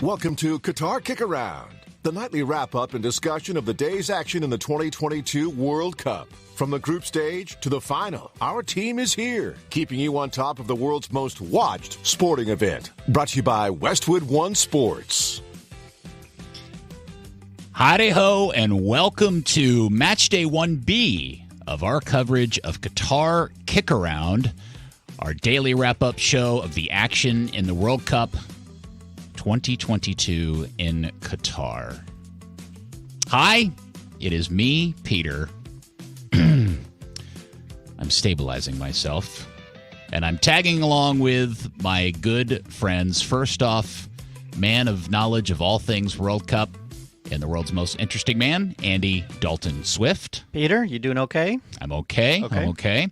Welcome to Qatar KickAround, the nightly wrap-up and discussion of the day's action in the 2022 World Cup. From the group stage to the final, our team is here, keeping you on top of the world's most watched sporting event. Brought to you by Westwood One Sports. Howdy-ho, and welcome to Matchday 1B of our coverage of Qatar KickAround, our daily wrap-up show of the action in the World Cup 2022 in Qatar. Hi, it is me, Peter. I'm stabilizing myself, and I'm tagging along with my good friends. First off, man of knowledge of all things World Cup and the world's most interesting man, Andy Dalton Swift. Peter, you doing okay? I'm okay. I'm okay.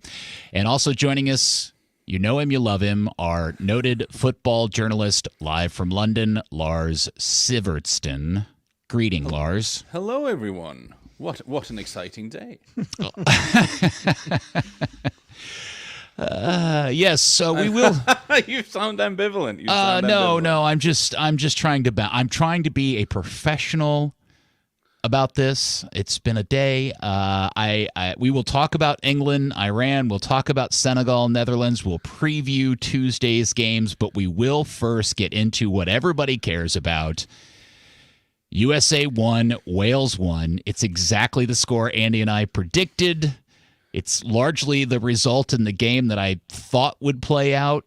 And also joining us, you know him, you love him, our noted football journalist live from London, Lars Sivertsen. Greeting, Lars. Hello, everyone. What an exciting day. Yes, so we will. You sound ambivalent. No. I'm just trying to. I'm trying to be a professional about this. It's been a day. We will talk about England, Iran. We'll talk about Senegal, Netherlands. We'll preview Tuesday's games, but we will first get into what everybody cares about. USA won, Wales won. It's exactly the score Andy and I predicted. It's largely the result in the game that I thought would play out.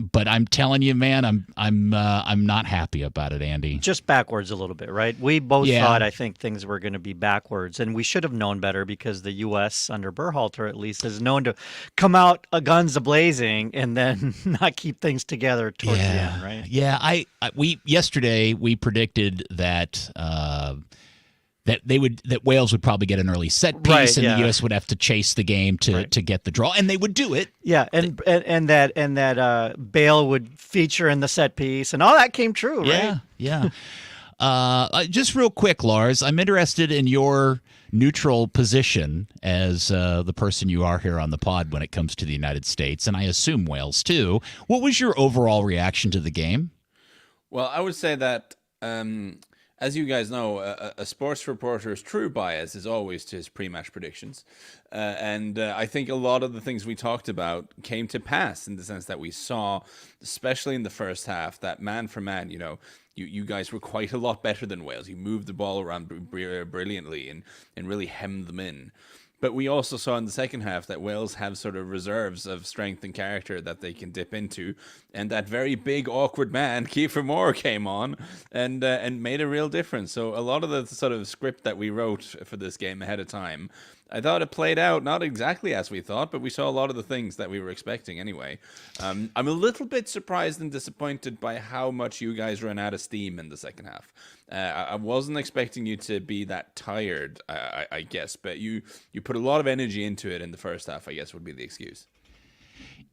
But I'm telling you, man, I'm not happy about it, Andy. Just backwards a little bit, right? We both thought, I think, things were going to be backwards, and we should have known better because the U.S. under Berhalter, at least, is known to come out guns a-blazing and then not keep things together towards the end, right? Yeah, yesterday we predicted that that Wales would probably get an early set piece, and the U.S. would have to chase the game to get the draw, and they would do it. Yeah, and that Bale would feature in the set piece, and all that came true, right? Yeah. Just real quick, Lars, I'm interested in your neutral position as the person you are here on the pod when it comes to the United States, and I assume Wales too. What was your overall reaction to the game? Well, I would say that. As you guys know, a sports reporter's true bias is always to his pre-match predictions. And I think a lot of the things we talked about came to pass in the sense that we saw, especially in the first half, that man for man, you guys were quite a lot better than Wales. You moved the ball around brilliantly and really hemmed them in. But we also saw in the second half that Wales have sort of reserves of strength and character that they can dip into. And that very big, awkward man, Kiefer Moore, came on and made a real difference. So a lot of the sort of script that we wrote for this game ahead of time, I thought it played out not exactly as we thought, but we saw a lot of the things that we were expecting anyway. I'm a little bit surprised and disappointed by how much you guys ran out of steam in the second half. I wasn't expecting you to be that tired, I guess, but you put a lot of energy into it in the first half, I guess would be the excuse.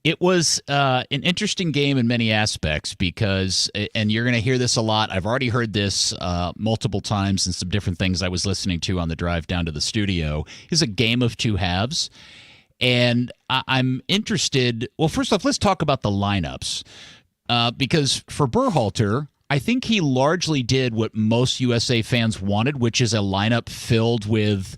It was an interesting game in many aspects because, and you're going to hear this a lot, I've already heard this multiple times in some different things I was listening to on the drive down to the studio, is a game of two halves. And I'm interested, well, first off, let's talk about the lineups. Because for Berhalter, I think he largely did what most USA fans wanted, which is a lineup filled with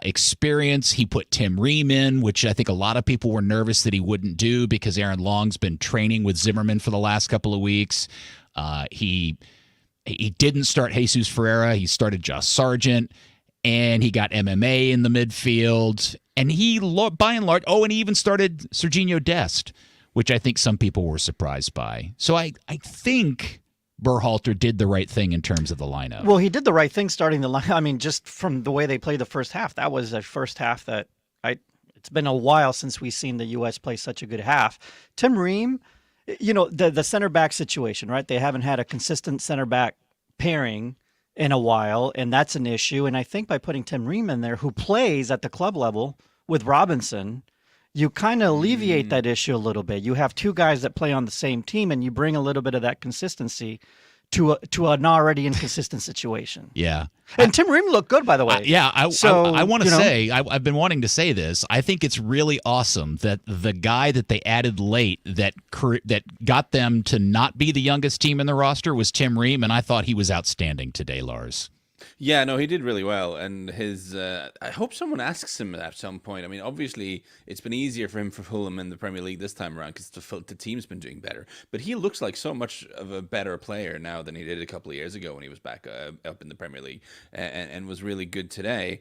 experience. He put Tim Ream in, which I think a lot of people were nervous that he wouldn't do because Aaron Long's been training with Zimmerman for the last couple of weeks. He didn't start Jesus Ferreira. He started Josh Sargent, and he got MMA in the midfield. And he, by and large, and he even started Serginho Dest, which I think some people were surprised by. So I think Berhalter did the right thing in terms of the lineup. Well, he did the right thing starting the line. I mean, just from the way they played the first half, that was a first half that it's been a while since we've seen the U.S. play such a good half. Tim Ream, the center back situation, right? They haven't had a consistent center back pairing in a while, and that's an issue. And I think by putting Tim Ream in there, who plays at the club level with Robinson, you kind of alleviate that issue a little bit. You have two guys that play on the same team, and you bring a little bit of that consistency to an already inconsistent situation. Yeah. And Tim Ream looked good, by the way. I want to say, I've been wanting to say this. I think it's really awesome that the guy that they added late that got them to not be the youngest team in the roster was Tim Ream, and I thought he was outstanding today, Lars. Yeah, no, he did really well, and his. I hope someone asks him at some point. I mean, obviously, it's been easier for him for Fulham in the Premier League this time around because the team's been doing better. But he looks like so much of a better player now than he did a couple of years ago when he was back up in the Premier League, and was really good today.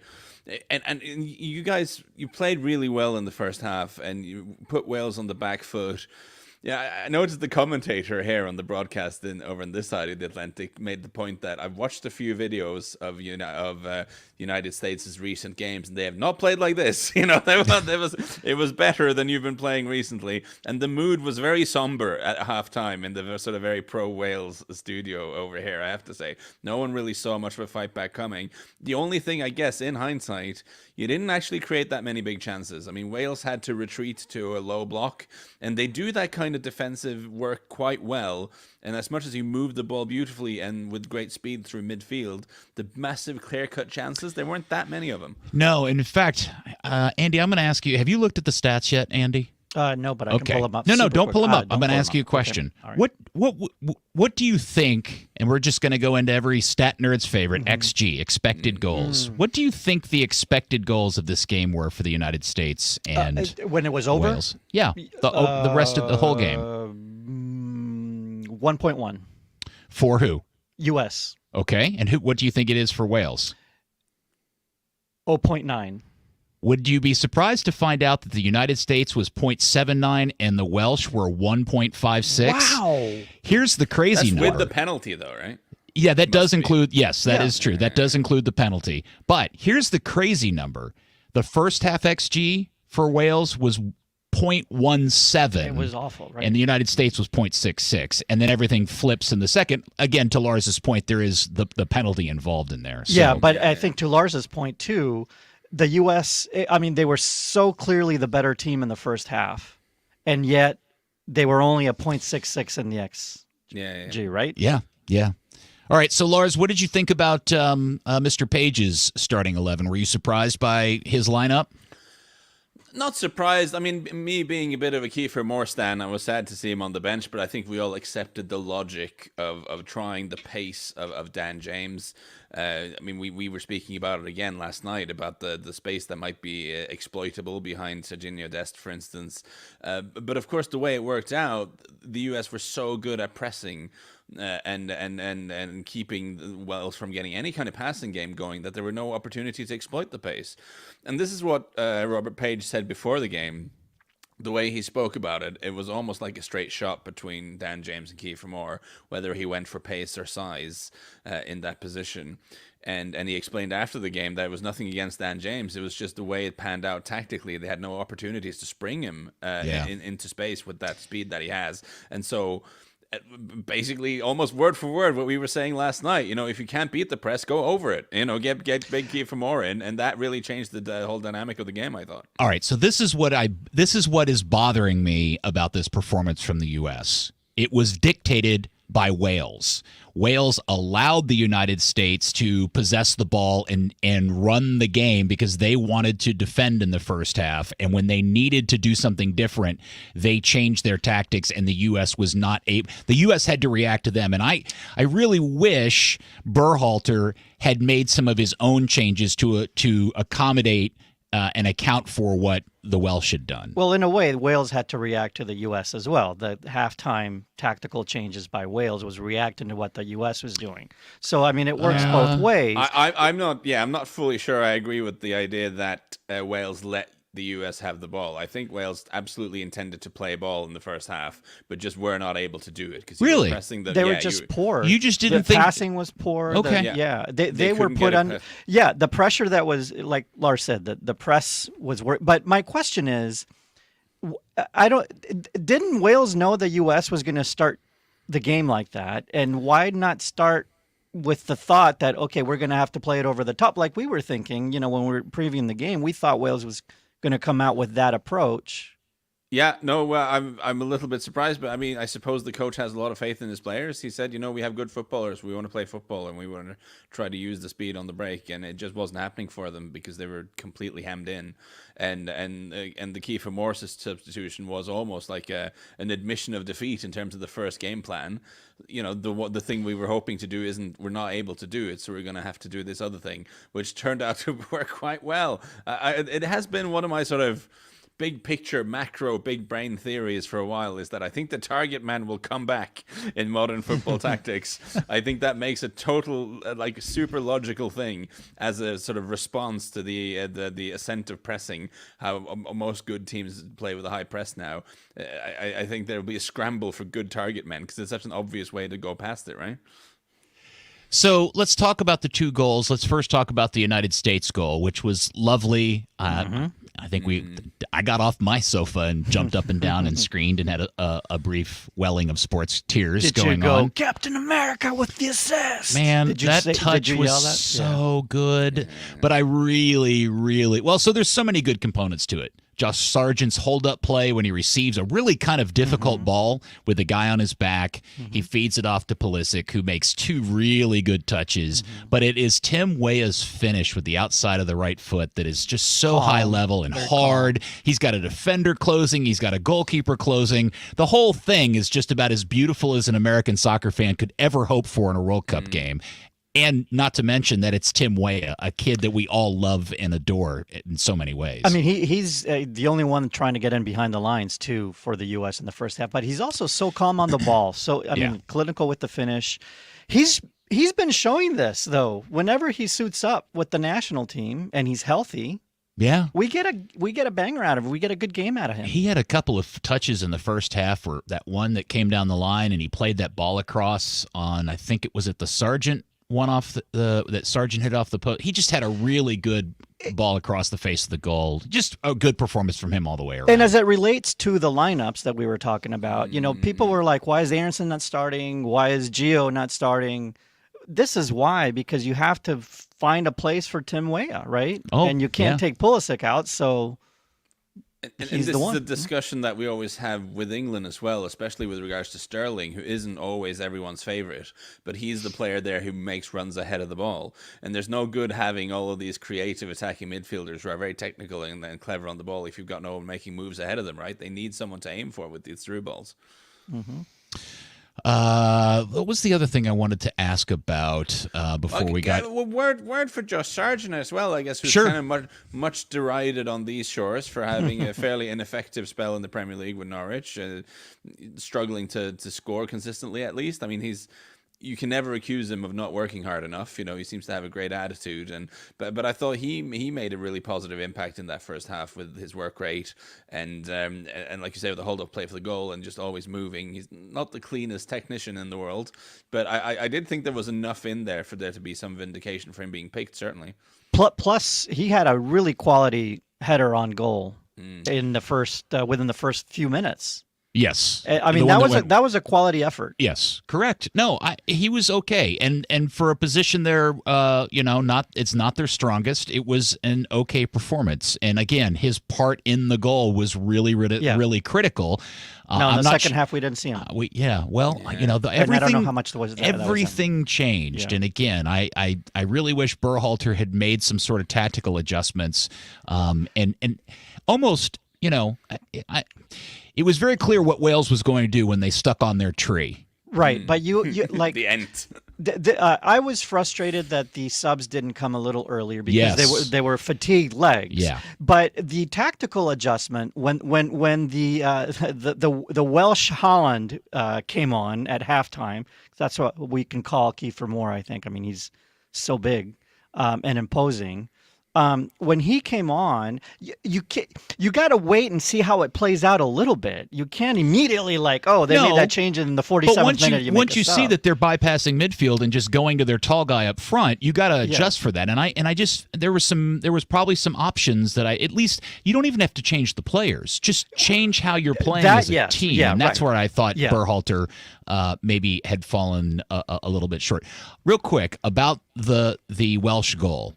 And you guys, you played really well in the first half, and you put Wales on the back foot. Yeah, I noticed the commentator here on the broadcast over on this side of the Atlantic made the point that I've watched a few videos of United States' recent games, and they have not played like this. It was better than you've been playing recently, and the mood was very somber at halftime in the sort of very pro-Wales studio over here, I have to say. No one really saw much of a fight back coming. The only thing, I guess, in hindsight, you didn't actually create that many big chances. I mean, Wales had to retreat to a low block, and they do that kind of defensive work quite well. And as much as you move the ball beautifully and with great speed through midfield, the massive clear-cut chances, there weren't that many of them. No, in fact, Andy, I'm going to ask you, have you looked at the stats yet, Andy? No, but I can pull them up. No, don't quick. pull them up. I'm going to ask you a question. Okay. Right. What do you think, and we're just going to go into every stat nerd's favorite, XG, expected goals. What do you think the expected goals of this game were for the United States and when it was over? Wales? Yeah, the rest of the whole game. 1.1. For who? U.S. Okay, and what do you think it is for Wales? 0.9. Would you be surprised to find out that the United States was 0.79 and the Welsh were 1.56? Wow. Here's the crazy number. With the penalty, though, right? Yeah, that does include, yes, that is true. That does include the penalty. But here's the crazy number. The first half XG for Wales was 0.17. It was awful, right? And the United States was 0.66. And then everything flips in the second. Again, to Lars's point, there is the penalty involved in there. So, yeah, but I think to Lars's point, too, the U.S., I mean, they were so clearly the better team in the first half, and yet they were only a 0.66 in the XG, right? Yeah. All right, so Lars, what did you think about Mr. Page's starting 11? Were you surprised by his lineup? Not surprised. I mean, me being a bit of a Kiefer Moore stan, I was sad to see him on the bench, but I think we all accepted the logic of trying the pace of Dan James. I mean, we were speaking about it again last night, about the space that might be exploitable behind Serginho Dest, for instance. But of course, the way it worked out, the US were so good at pressing and keeping Wales from getting any kind of passing game going that there were no opportunities to exploit the pace. And this is what Robert Page said before the game. The way he spoke about it, it was almost like a straight shot between Dan James and Kiefer Moore, whether he went for pace or size in that position. And he explained after the game that it was nothing against Dan James. It was just the way it panned out tactically. They had no opportunities to spring him into space with that speed that he has. And so basically almost word for word what we were saying last night. If you can't beat the press, go over it. Get big Kiefer Moore in, and that really changed the whole dynamic of the game, I thought. All right, so this is what is bothering me about this performance from the US. It was dictated by Wales. Wales allowed the United States to possess the ball and run the game because they wanted to defend in the first half. And when they needed to do something different, they changed their tactics, and the U.S. was not able. The U.S. had to react to them. And I really wish Berhalter had made some of his own changes to accommodate and account for what the Welsh had done. Well, in a way, Wales had to react to the U.S. as well. The halftime tactical changes by Wales was reacting to what the U.S. was doing. So, I mean, it works both ways. I'm not fully sure I agree with the idea that Wales let the U.S. have the ball. I think Wales absolutely intended to play ball in the first half, but just were not able to do it. Really? They were just poor. You just didn't think... passing was poor. Okay. They were put on... Yeah, the pressure that was, like Lars said, the press was... But my question is, didn't Wales know the U.S. was going to start the game like that? And why not start with the thought that, okay, we're going to have to play it over the top? Like we were thinking, when we were previewing the game, we thought Wales was going to come out with that approach. Yeah, no, well, I'm a little bit surprised, but I mean, I suppose the coach has a lot of faith in his players. He said, we have good footballers. We want to play football, and we want to try to use the speed on the break, and it just wasn't happening for them because they were completely hemmed in. And the Kiefer Morris substitution was almost like an admission of defeat in terms of the first game plan. The thing we were hoping to do we're not able to do it, so we're going to have to do this other thing, which turned out to work quite well. It has been one of my sort of big picture, macro, big brain theories for a while, is that I think the target man will come back in modern football tactics. I think that makes a total, super logical thing as a sort of response to the ascent of pressing, how most good teams play with a high press now. I think there'll be a scramble for good target men because it's such an obvious way to go past it, right? So let's talk about the two goals. Let's first talk about the United States goal, which was lovely. I think I got off my sofa and jumped up and down and screamed and had a brief welling of sports tears going on. Captain America with the assist? Man, that touch was so good. But I really, really, so there's so many good components to it. Josh Sargent's hold-up play when he receives a really kind of difficult ball with the guy on his back. He feeds it off to Pulisic, who makes two really good touches. But it is Tim Weah's finish with the outside of the right foot that is just so high level and hard. He's got a defender closing. He's got a goalkeeper closing. The whole thing is just about as beautiful as an American soccer fan could ever hope for in a World Cup game. And not to mention that it's Tim Weah, a kid that we all love and adore in so many ways. I mean, he's the only one trying to get in behind the lines, too, for the U.S. in the first half. But he's also so calm on the ball. So, I mean, clinical with the finish. He's been showing this, though. Whenever he suits up with the national team and he's healthy, we get a banger out of him. We get a good game out of him. He had a couple of touches in the first half, or that one that came down the line, and he played that ball across on, I think it was at the Sargent one off that Sargent hit off the post. He just had a really good ball across the face of the goal. Just a good performance from him all the way around. And as it relates to the lineups that we were talking about, people were like, why is Aaronson not starting? Why is Gio not starting? This is why, because you have to find a place for Tim Weah, right? And you can't take Pulisic out, so And this is a discussion that we always have with England as well, especially with regards to Sterling, who isn't always everyone's favourite, but he's the player there who makes runs ahead of the ball. And there's no good having all of these creative attacking midfielders who are very technical and clever on the ball if you've got no one making moves ahead of them, right? They need someone to aim for with these through balls. What was the other thing I wanted to ask about before we got... Word for Josh Sargent as well, I guess, who's kind of much derided on these shores for having a fairly ineffective spell in the Premier League with Norwich, struggling to score consistently at least. I mean, you can never accuse him of not working hard enough. He seems to have a great attitude, but I thought he made a really positive impact in that first half with his work rate and like you say, with the hold-up play for the goal and just always moving. He's not the cleanest technician in the world, but I did think there was enough in there for there to be some vindication for him being picked, certainly. Plus, he had a really quality header on goal in the first within the first few minutes. Yes, I mean that was a quality effort. Yes, correct. No, he was okay, and for a position there, it's not their strongest. It was an okay performance, and again, his part in the goal was really, really critical. No, in the second half we didn't see him. Everything. I don't know how much everything changed, and again, I really wish Berhalter had made some sort of tactical adjustments, and almost, it was very clear what Wales was going to do when they stuck on their tree. Right, but you like the end. I was frustrated that the subs didn't come a little earlier because they were fatigued legs. Yeah. But the tactical adjustment when the Welsh Holland came on at halftime, that's what we can call Kiefer Moore. I think. I mean, he's so big and imposing. When he came on, you got to wait and see how it plays out a little bit. You can't immediately made that change in the 47th minute. Once you see that they're bypassing midfield and just going to their tall guy up front, you got to adjust for that. And I just there was probably some options that at least you don't even have to change the players, just change how you're playing as a team. And that's where I thought Berhalter maybe had fallen a little bit short. Real quick about the Welsh goal.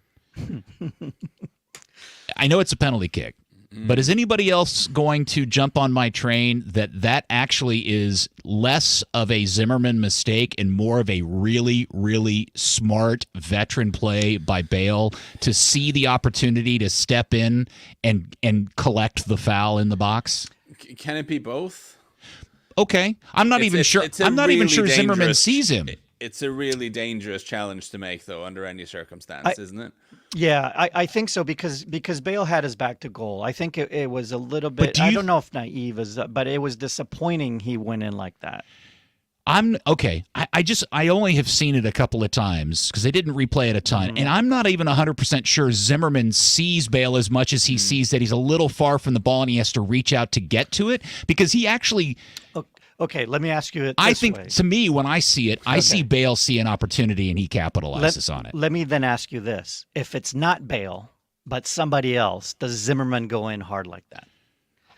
I know it's a penalty kick, But is anybody else going to jump on my train that actually is less of a Zimmerman mistake and more of a really, really smart veteran play by Bale to see the opportunity to step in and collect the foul in the box? Can it be both? Okay, I'm not even sure. I'm not even sure Zimmerman sees him. It's a really dangerous challenge to make, though, under any circumstance, isn't it? Yeah, I think so because Bale had his back to goal. I think it was a little bit. I don't know if naive is, but it was disappointing he went in like that. I'm okay. I only have seen it a couple of times because they didn't replay it a ton, and I'm not even 100% sure Zimmerman sees Bale as much as he sees that he's a little far from the ball and he has to reach out to get to it because he actually. Okay, let me ask you it I this think, way. to me, when I see it, I see Bale see an opportunity and he capitalizes on it. Let me then ask you this. If it's not Bale, but somebody else, does Zimmerman go in hard like that?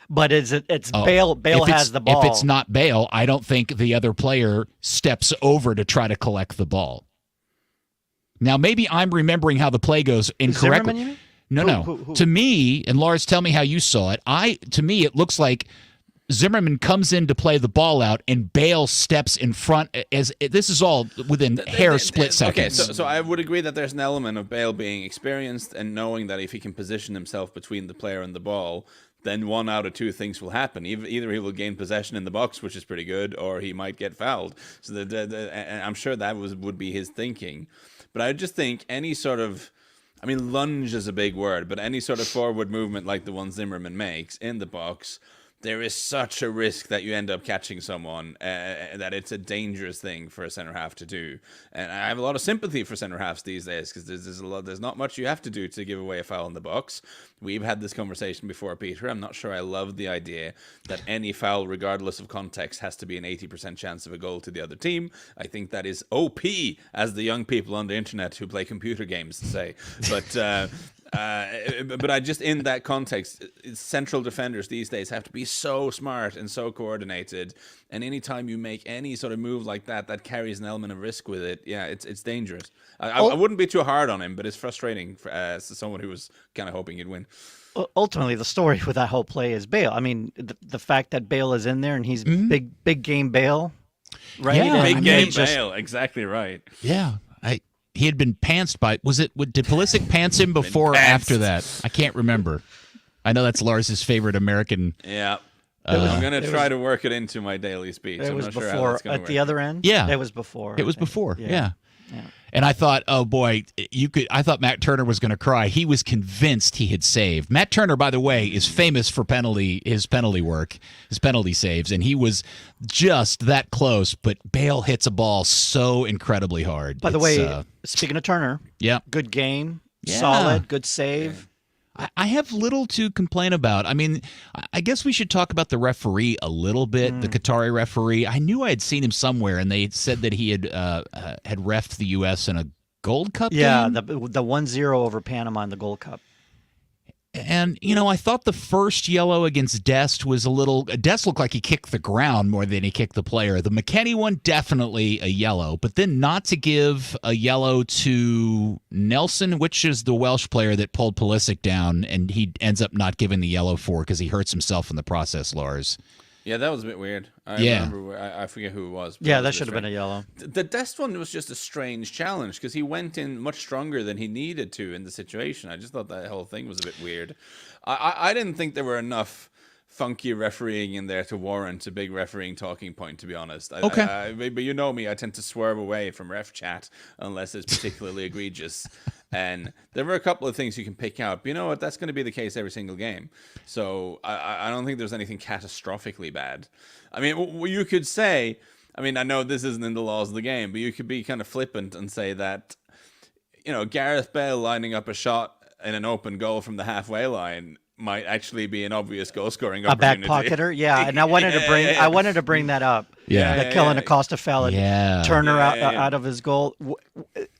But it's Bale has the ball. If it's not Bale, I don't think the other player steps over to try to collect the ball. Now, maybe I'm remembering how the play goes incorrectly. Zimmerman, you mean? No. Who? To me, and Lars, tell me how you saw it. To me, it looks like Zimmerman comes in to play the ball out, and Bale steps in front. This is all within split seconds. Okay, so I would agree that there's an element of Bale being experienced and knowing that if he can position himself between the player and the ball, then one out of two things will happen. Either he will gain possession in the box, which is pretty good, or he might get fouled. So I'm sure that would be his thinking. But I just think any sort of, I mean, lunge is a big word, but any sort of forward movement like the one Zimmerman makes in the box, there is such a risk that you end up catching someone that it's a dangerous thing for a center half to do. And I have a lot of sympathy for center halves these days because there's not much you have to do to give away a foul in the box. We've had this conversation before, Peter. I'm not sure I love the idea that any foul, regardless of context, has to be an 80% chance of a goal to the other team. I think that is OP, as the young people on the internet who play computer games say. But I just, in that context, central defenders these days have to be so smart and so coordinated. And anytime you make any sort of move like that, that carries an element of risk with it. Yeah, it's dangerous. I wouldn't be too hard on him, but it's frustrating as someone who was kind of hoping he'd win. Ultimately, the story with that whole play is Bale. I mean, the fact that Bale is in there and he's big game Bale, right? Yeah, big game Bale, exactly right. Yeah, he had been pantsed by. Did Pulisic pants him before or after that? I can't remember. I know that's Lars's favorite American. Yeah. I'm going to try to work it into my daily speech. It was not sure before how that's at work. the other end. Yeah, it was before. It was before. Yeah. Yeah. And I thought, oh boy, I thought Matt Turner was going to cry. He was convinced he had saved. Matt Turner, by the way, is famous for his penalty work, his penalty saves, and he was just that close. But Bale hits a ball so incredibly hard. By the way, speaking of Turner, good game, solid, good save. I have little to complain about. I mean, I guess we should talk about the referee a little bit, the Qatari referee. I knew I had seen him somewhere, and they said that he had reffed the U.S. in a Gold Cup game. Yeah, the 1-0 over Panama in the Gold Cup. And, I thought the first yellow against Dest was Dest looked like he kicked the ground more than he kicked the player. The McKennie one, definitely a yellow. But then not to give a yellow to Nelson, which is the Welsh player that pulled Pulisic down, and he ends up not giving the yellow for because he hurts himself in the process, Lars. Yeah, that was a bit weird. I forget who it was. Yeah, that should have been a yellow. The Dest one was just a strange challenge because he went in much stronger than he needed to in the situation. I just thought that whole thing was a bit weird. I didn't think there were enough funky refereeing in there to warrant a big refereeing talking point, to be honest. Okay. But you know me, I tend to swerve away from ref chat unless it's particularly egregious. And there were a couple of things you can pick out. But you know what? That's going to be the case every single game. So I don't think there's anything catastrophically bad. I mean, you could say, I mean, I know this isn't in the laws of the game, but you could be kind of flippant and say that, Gareth Bale lining up a shot in an open goal from the halfway line might actually be an obvious goal-scoring opportunity. A back pocketer, yeah. And I wanted to bring that up. Yeah. The Kellen Acosta foul, Turner out of his goal.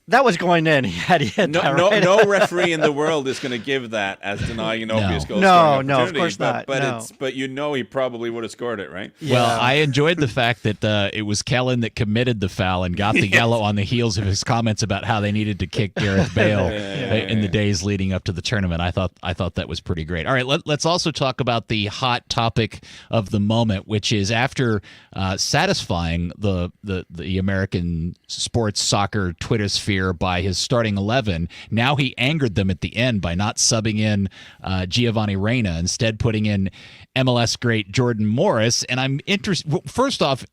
That was going in. He had that right. No referee in the world is going to give that as denying an obvious goal. No, of course not. But he probably would have scored it, right? Yeah. Well, I enjoyed the fact that it was Kellen that committed the foul and got the yellow on the heels of his comments about how they needed to kick Gareth Bale in the days leading up to the tournament. I thought that was pretty great. All right, let's also talk about the hot topic of the moment, which is after satisfying the American sports soccer Twitter sphere by his starting 11. Now he angered them at the end by not subbing in Giovanni Reyna, instead putting in MLS great Jordan Morris. And I'm interested. First off,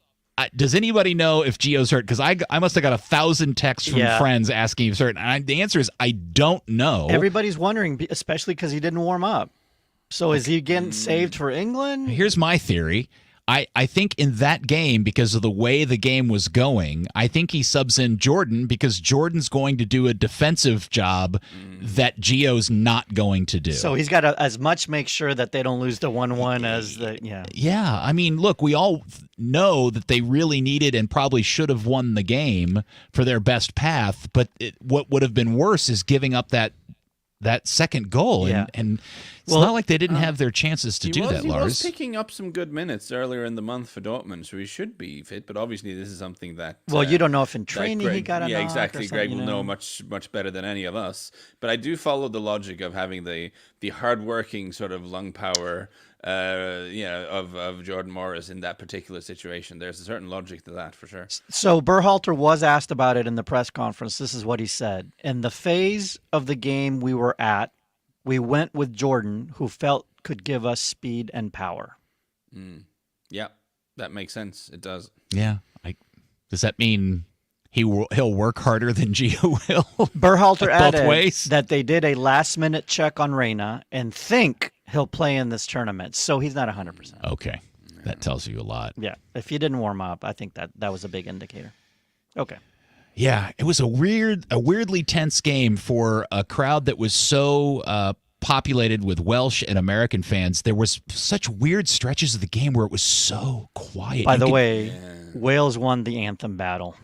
does anybody know if Gio's hurt? Because I must have got 1,000 texts from friends asking if he's hurt. And the answer is I don't know. Everybody's wondering, especially because he didn't warm up. So is he getting saved for England? Here's my theory. I think in that game, because of the way the game was going, I think he subs in Jordan because Jordan's going to do a defensive job that Gio's not going to do. So he's got to as much make sure that they don't lose the 1-1 as the Yeah, I mean, look, we all know that they really needed and probably should have won the game for their best path, but what would have been worse is giving up that second goal, and it's not like they didn't have their chances to do that, Lars. He was picking up some good minutes earlier in the month for Dortmund, so he should be fit, but obviously this is something that... Well, you don't know if in training he got a knock. Yeah, exactly. Greg will know much better than any of us, but I do follow the logic of having the hard-working sort of lung power of Jordan Morris in that particular situation. There's a certain logic to that, for sure. So Berhalter was asked about it in the press conference. This is what he said. In the phase of the game we were at, we went with Jordan, who felt could give us speed and power. Yeah, that makes sense. It does. Yeah. Does that mean he'll work harder than Gio will? Berhalter added that they did a last-minute check on Reyna and think he'll play in this tournament. So he's not 100%. Okay. That tells you a lot. Yeah. If he didn't warm up, I think that was a big indicator. Okay. Yeah, it was a weirdly tense game for a crowd that was so populated with Welsh and American fans. There was such weird stretches of the game where it was so quiet. By the way, Wales won the anthem battle.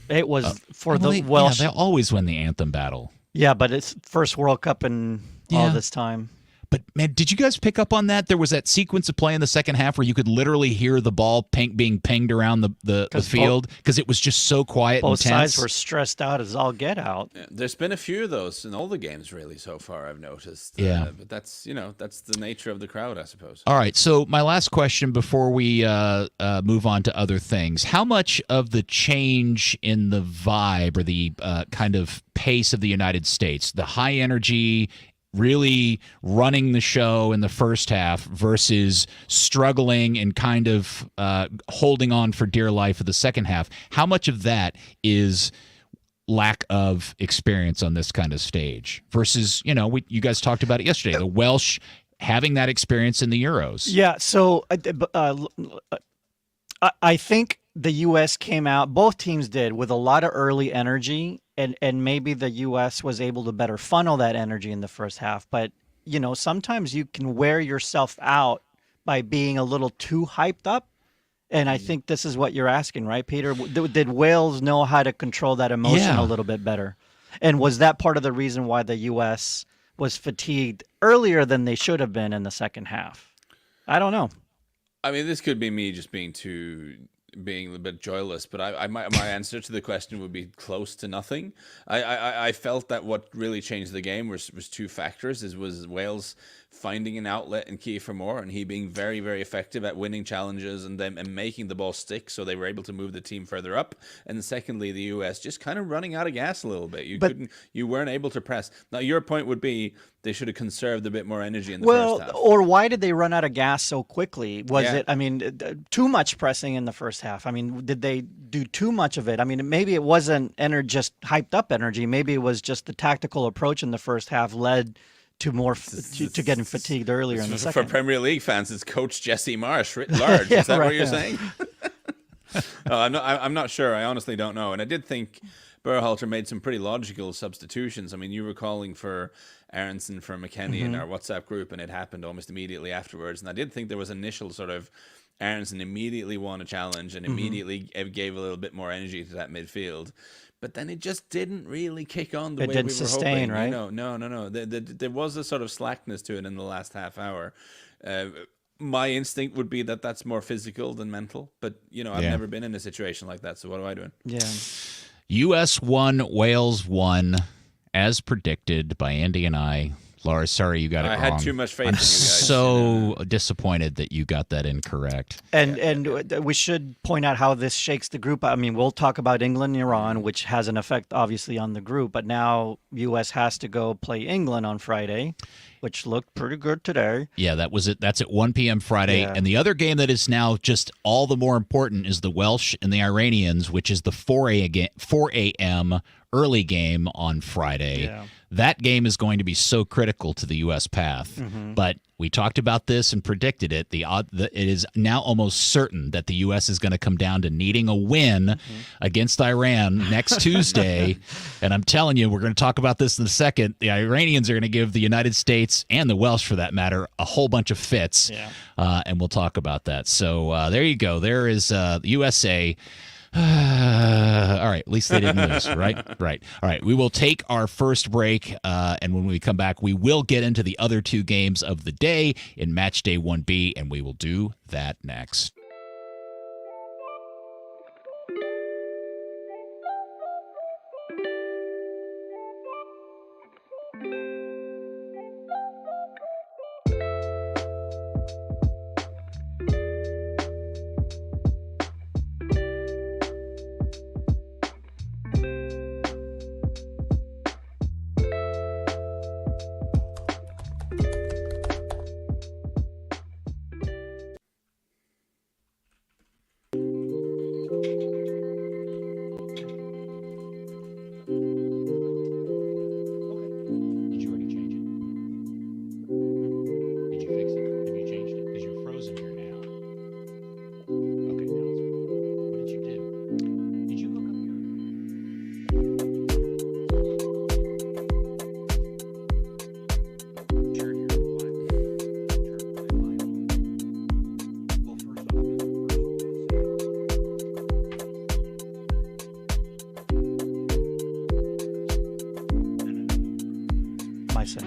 It was for the Welsh. Yeah, they always win the anthem battle. Yeah, but it's first World Cup in all this time. But, man, did you guys pick up on that? There was that sequence of play in the second half where you could literally hear the ball being pinged around the field because it was just so quiet and tense. Both sides were stressed out as all get out. Yeah, there's been a few of those in all the games, really, so far, I've noticed. Yeah. But that's the nature of the crowd, I suppose. All right, so my last question before we move on to other things. How much of the change in the vibe or the kind of pace of the United States, the high energy, really running the show in the first half versus struggling and kind of holding on for dear life for the second half, how much of that is lack of experience on this kind of stage versus, you guys talked about it yesterday, the Welsh having that experience in the Euros? Yeah, so I think the U.S. came out, both teams did, with a lot of early energy, and maybe the U.S. was able to better funnel that energy in the first half. But, sometimes you can wear yourself out by being a little too hyped up. And I think this is what you're asking, right, Peter? Did Wales know how to control that emotion a little bit better? And was that part of the reason why the U.S. was fatigued earlier than they should have been in the second half? I don't know. I mean, this could be me just being a little bit joyless, but my answer to the question would be close to nothing. I felt that what really changed the game was two factors. Was Wales finding an outlet in Kiefer Moore and he being very, very effective at winning challenges and making the ball stick, so they were able to move the team further up. And secondly, the US just kind of running out of gas a little bit. You weren't able to press. Now, your point would be they should have conserved a bit more energy in the first half. Or why did they run out of gas so quickly? Was it, too much pressing in the first half? I mean, did they do too much of it? I mean, maybe it wasn't just hyped up energy. Maybe it was just the tactical approach in the first half led to more to getting fatigued earlier in the second. For Premier League fans, it's Coach Jesse Marsh writ large. Is that what you're saying? No, I'm not sure. I honestly don't know. And I did think Berhalter made some pretty logical substitutions. I mean, you were calling for Aronson for McKennie in our WhatsApp group, and it happened almost immediately afterwards. And I did think there was initial sort of Aronson immediately won a challenge and immediately gave a little bit more energy to that midfield. but then it just didn't really kick on the It way didn't we were sustain, hoping. right? No. There was a sort of slackness to it in the last half hour. My instinct would be that that's more physical than mental, but I've Yeah. never been in a situation like that. So what am I doing? Yeah. U.S. won, Wales won, as predicted by Andy and I. Lars, sorry you got it I wrong. had too much faith I'm in you guys. so disappointed that you got that incorrect. And we should point out how this shakes the group. I mean, we'll talk about England and Iran, which has an effect obviously on the group. But now U.S. has to go play England on Friday, which looked pretty good today. Yeah, that was it. That's at 1 p.m. Friday. Yeah. And the other game that is now just all the more important is the Welsh and the Iranians, which is the 4 a.m. early game on Friday. Yeah. That game is going to be so critical to the U.S. path. But we talked about this and predicted it. It is now almost certain that the U.S. is going to come down to needing a win against Iran next Tuesday. And I'm telling you, we're going to talk about this in a second. The Iranians are going to give the United States and the Welsh, for that matter, a whole bunch of fits. Yeah. And we'll talk about that. So there you go. There is the USA. All right. At least they didn't lose, right? Right. All right. We will take our first break, and when we come back, we will get into the other two games of the day in Match Day 1B, and we will do that next. Did you already change it? Did you fix it? Have you changed it? Because you're frozen here now. Okay, now it's frozen. What did you do? Did you hook up your... Turn your Wi-Fi on. Well, first off, My sin.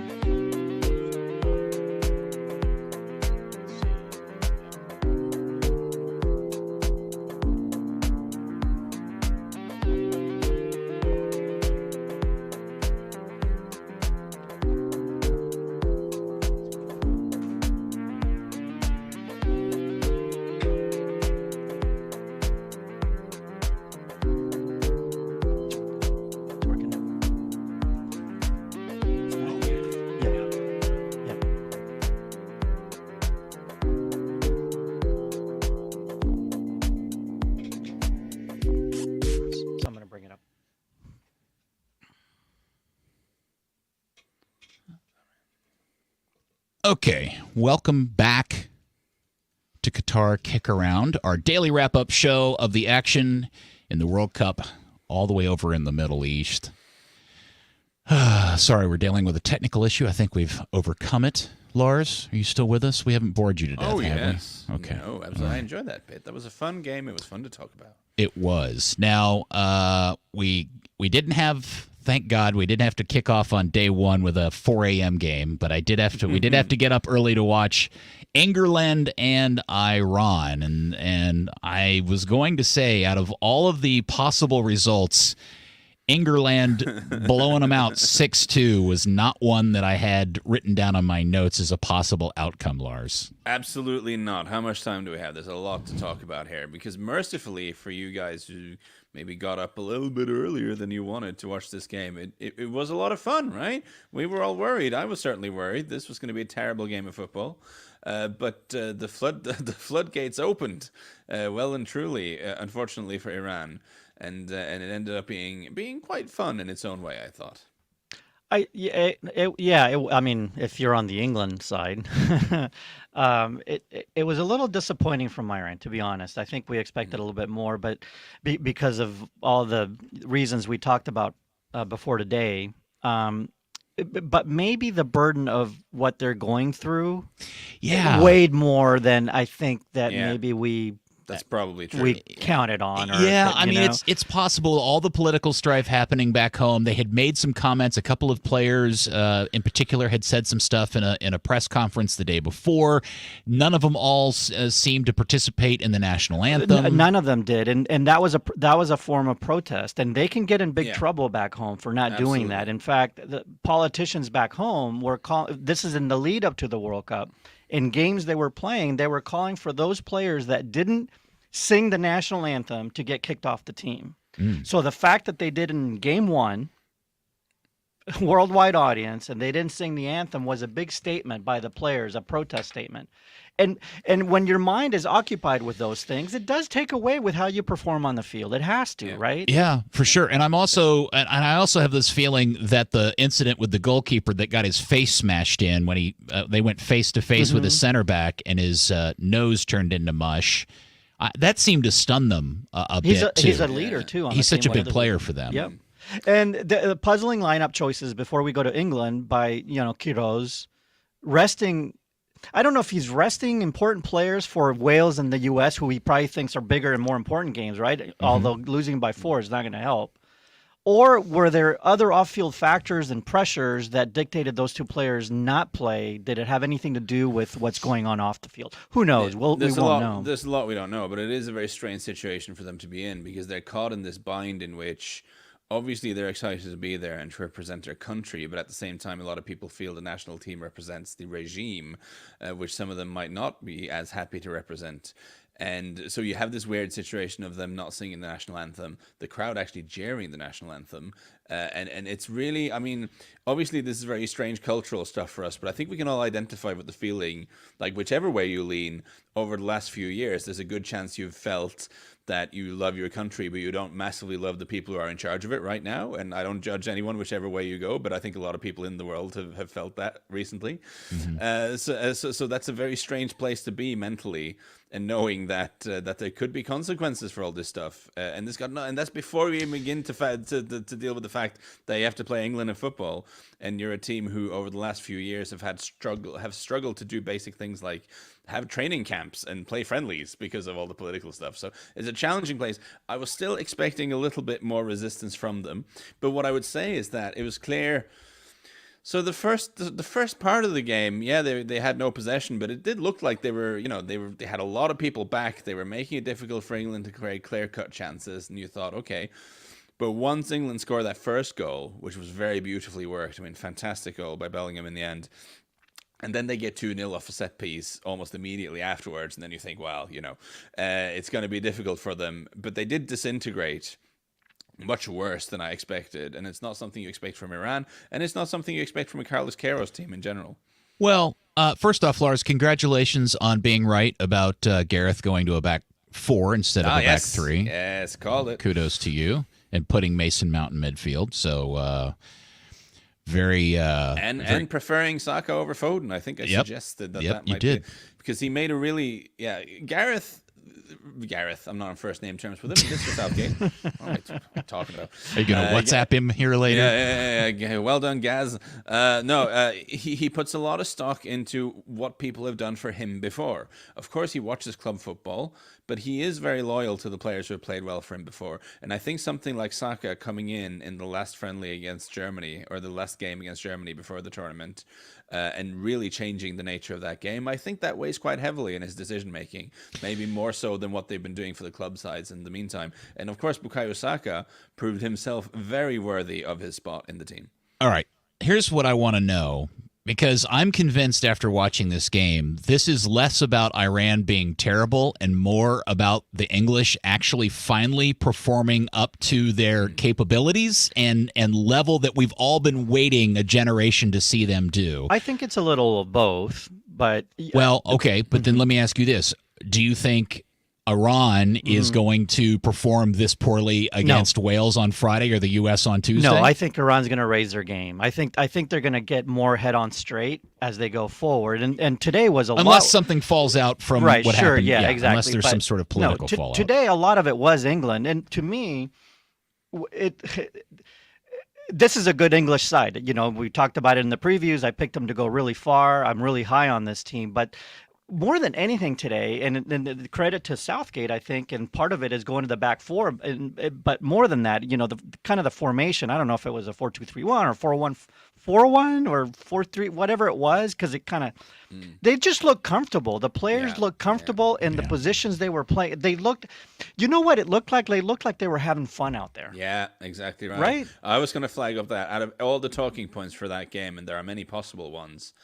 It's working now. Yeah. So I'm going to bring it up. Okay, welcome back to Qatar KickAround, our daily wrap-up show of the action in the World Cup all the way over in the Middle East. Sorry, we're dealing with a technical issue. I think we've overcome it. Lars, are you still with us? We haven't bored you to death, Oh, have yes. we? Okay. No, absolutely. I enjoyed that bit. That was a fun game. It was fun to talk about. It was. Now, we didn't have, thank God, we didn't have to kick off on day one with a 4 a.m. game, but we did have to get up early to watch England and Iran. And I was going to say, out of all of the possible results, England blowing them out 6-2 was not one that I had written down on my notes as a possible outcome, Lars. Absolutely not. How much time do we have? There's a lot to talk about here because mercifully for you guys who maybe got up a little bit earlier than you wanted to watch this game, it was a lot of fun, right? We were all worried. I was certainly worried. This was going to be a terrible game of football. But the floodgates opened well and truly, unfortunately for Iran. And it ended up being quite fun in its own way, I thought. I mean, if you're on the England side, it was a little disappointing from Iran, to be honest. I think we expected a little bit more, but because of all the reasons we talked about before today, but maybe the burden of what they're going through, Yeah, weighed more than I think that Yeah. maybe we That's probably true. We counted on. Or yeah, could, I mean, know? it's possible. All the political strife happening back home. They had made some comments. A couple of players, in particular, had said some stuff in a press conference the day before. None of them all seemed to participate in the national anthem. None of them did, and that was a form of protest, and they can get in big trouble back home for not doing that. In fact, the politicians back home were this is in the lead up to the World Cup. In games they were playing, they were calling for those players that didn't sing the national anthem to get kicked off the team. So the fact that they did in game one, worldwide audience, and they didn't sing the anthem was a big statement by the players, a protest statement. And when your mind is occupied with those things, it does take away with how you perform on the field. It has to, right? Yeah, for sure. And I also have this feeling that the incident with the goalkeeper that got his face smashed in when they went face to face with his center back and his nose turned into mush, that seemed to stun them a bit too. He's a leader too. He's such a big player for them. Yep. And the puzzling lineup choices before we go to England by Quiroz resting. I don't know if he's resting important players for Wales and the U.S., who he probably thinks are bigger and more important games, right? Although losing by 4 is not going to help. Or were there other off-field factors and pressures that dictated those two players not play? Did it have anything to do with what's going on off the field? Who knows? We won't know. There's a lot we don't know, but it is a very strange situation for them to be in because they're caught in this bind in which obviously they're excited to be there and to represent their country, but at the same time, a lot of people feel the national team represents the regime, which some of them might not be as happy to represent. And so you have this weird situation of them not singing the national anthem, the crowd actually jeering the national anthem. And it's really, I mean, obviously this is very strange cultural stuff for us, but I think we can all identify with the feeling, like whichever way you lean over the last few years, there's a good chance you've felt that you love your country, but you don't massively love the people who are in charge of it right now. And I don't judge anyone whichever way you go, but I think a lot of people in the world have felt that recently. So that's a very strange place to be mentally, and knowing that that there could be consequences for all this stuff. And that's before we even begin to deal with the fact that you have to play England in football, and you're a team who over the last few years have struggled to do basic things like have training camps and play friendlies because of all the political stuff. So it's a challenging place. I was still expecting a little bit more resistance from them, but what I would say is that it was clear. So the first part of the game, yeah, they had no possession, but it did look like they had a lot of people back. They were making it difficult for England to create clear-cut chances, and you thought, okay. But once England scored that first goal, which was very beautifully worked, I mean, fantastic goal by Bellingham in the end, and then they get 2-0 off a set piece almost immediately afterwards, and then you think, well, it's going to be difficult for them. But they did disintegrate much worse than I expected, and it's not something you expect from Iran, and it's not something you expect from a Carlos Queiroz team in general. Well, first off, Lars, congratulations on being right about Gareth going to a back 4 instead of a back 3. Yes, called it. Kudos to you, and putting Mason Mount in midfield. So very and preferring Saka over Foden. I think I suggested that might be because he made a really Gareth. I'm not on first name terms with him. This is Southgate. What am I talking about? Are you going to WhatsApp him here later? Yeah. Well done, Gaz. He puts a lot of stock into what people have done for him before. Of course, he watches club football, but he is very loyal to the players who have played well for him before. And I think something like Saka coming in the last friendly against Germany, or the last game against Germany before the tournament, and really changing the nature of that game, I think that weighs quite heavily in his decision-making, maybe more so than what they've been doing for the club sides in the meantime. And of course, Bukayo Saka proved himself very worthy of his spot in the team. All right, here's what I want to know, because I'm convinced after watching this game, this is less about Iran being terrible and more about the English actually finally performing up to their capabilities and level that we've all been waiting a generation to see them do. I think it's a little of both, but... Well, okay, but then let me ask you this. Do you think Iran is going to perform this poorly against Wales on Friday or the U.S. on Tuesday? No, I think Iran's going to raise their game. I think they're going to get more head on straight as they go forward. And today was unless something falls out from what happened. Yeah, exactly. Unless there's some sort of political fallout. Today, a lot of it was England, and to me, this is a good English side. We talked about it in the previews. I picked them to go really far. I'm really high on this team, but more than anything today, and the credit to Southgate, I think, and part of it is going to the back four, but more than that, the kind of the formation. I don't know if it was a 4-2-3-1 or 4-1-4-1 or 4-3, whatever it was, because it kind of they just looked comfortable. The players looked comfortable in the positions they were playing. They looked, you know what it looked like? They looked like they were having fun out there. Yeah, exactly right. Right. I was going to flag up that out of all the talking points for that game, and there are many possible ones,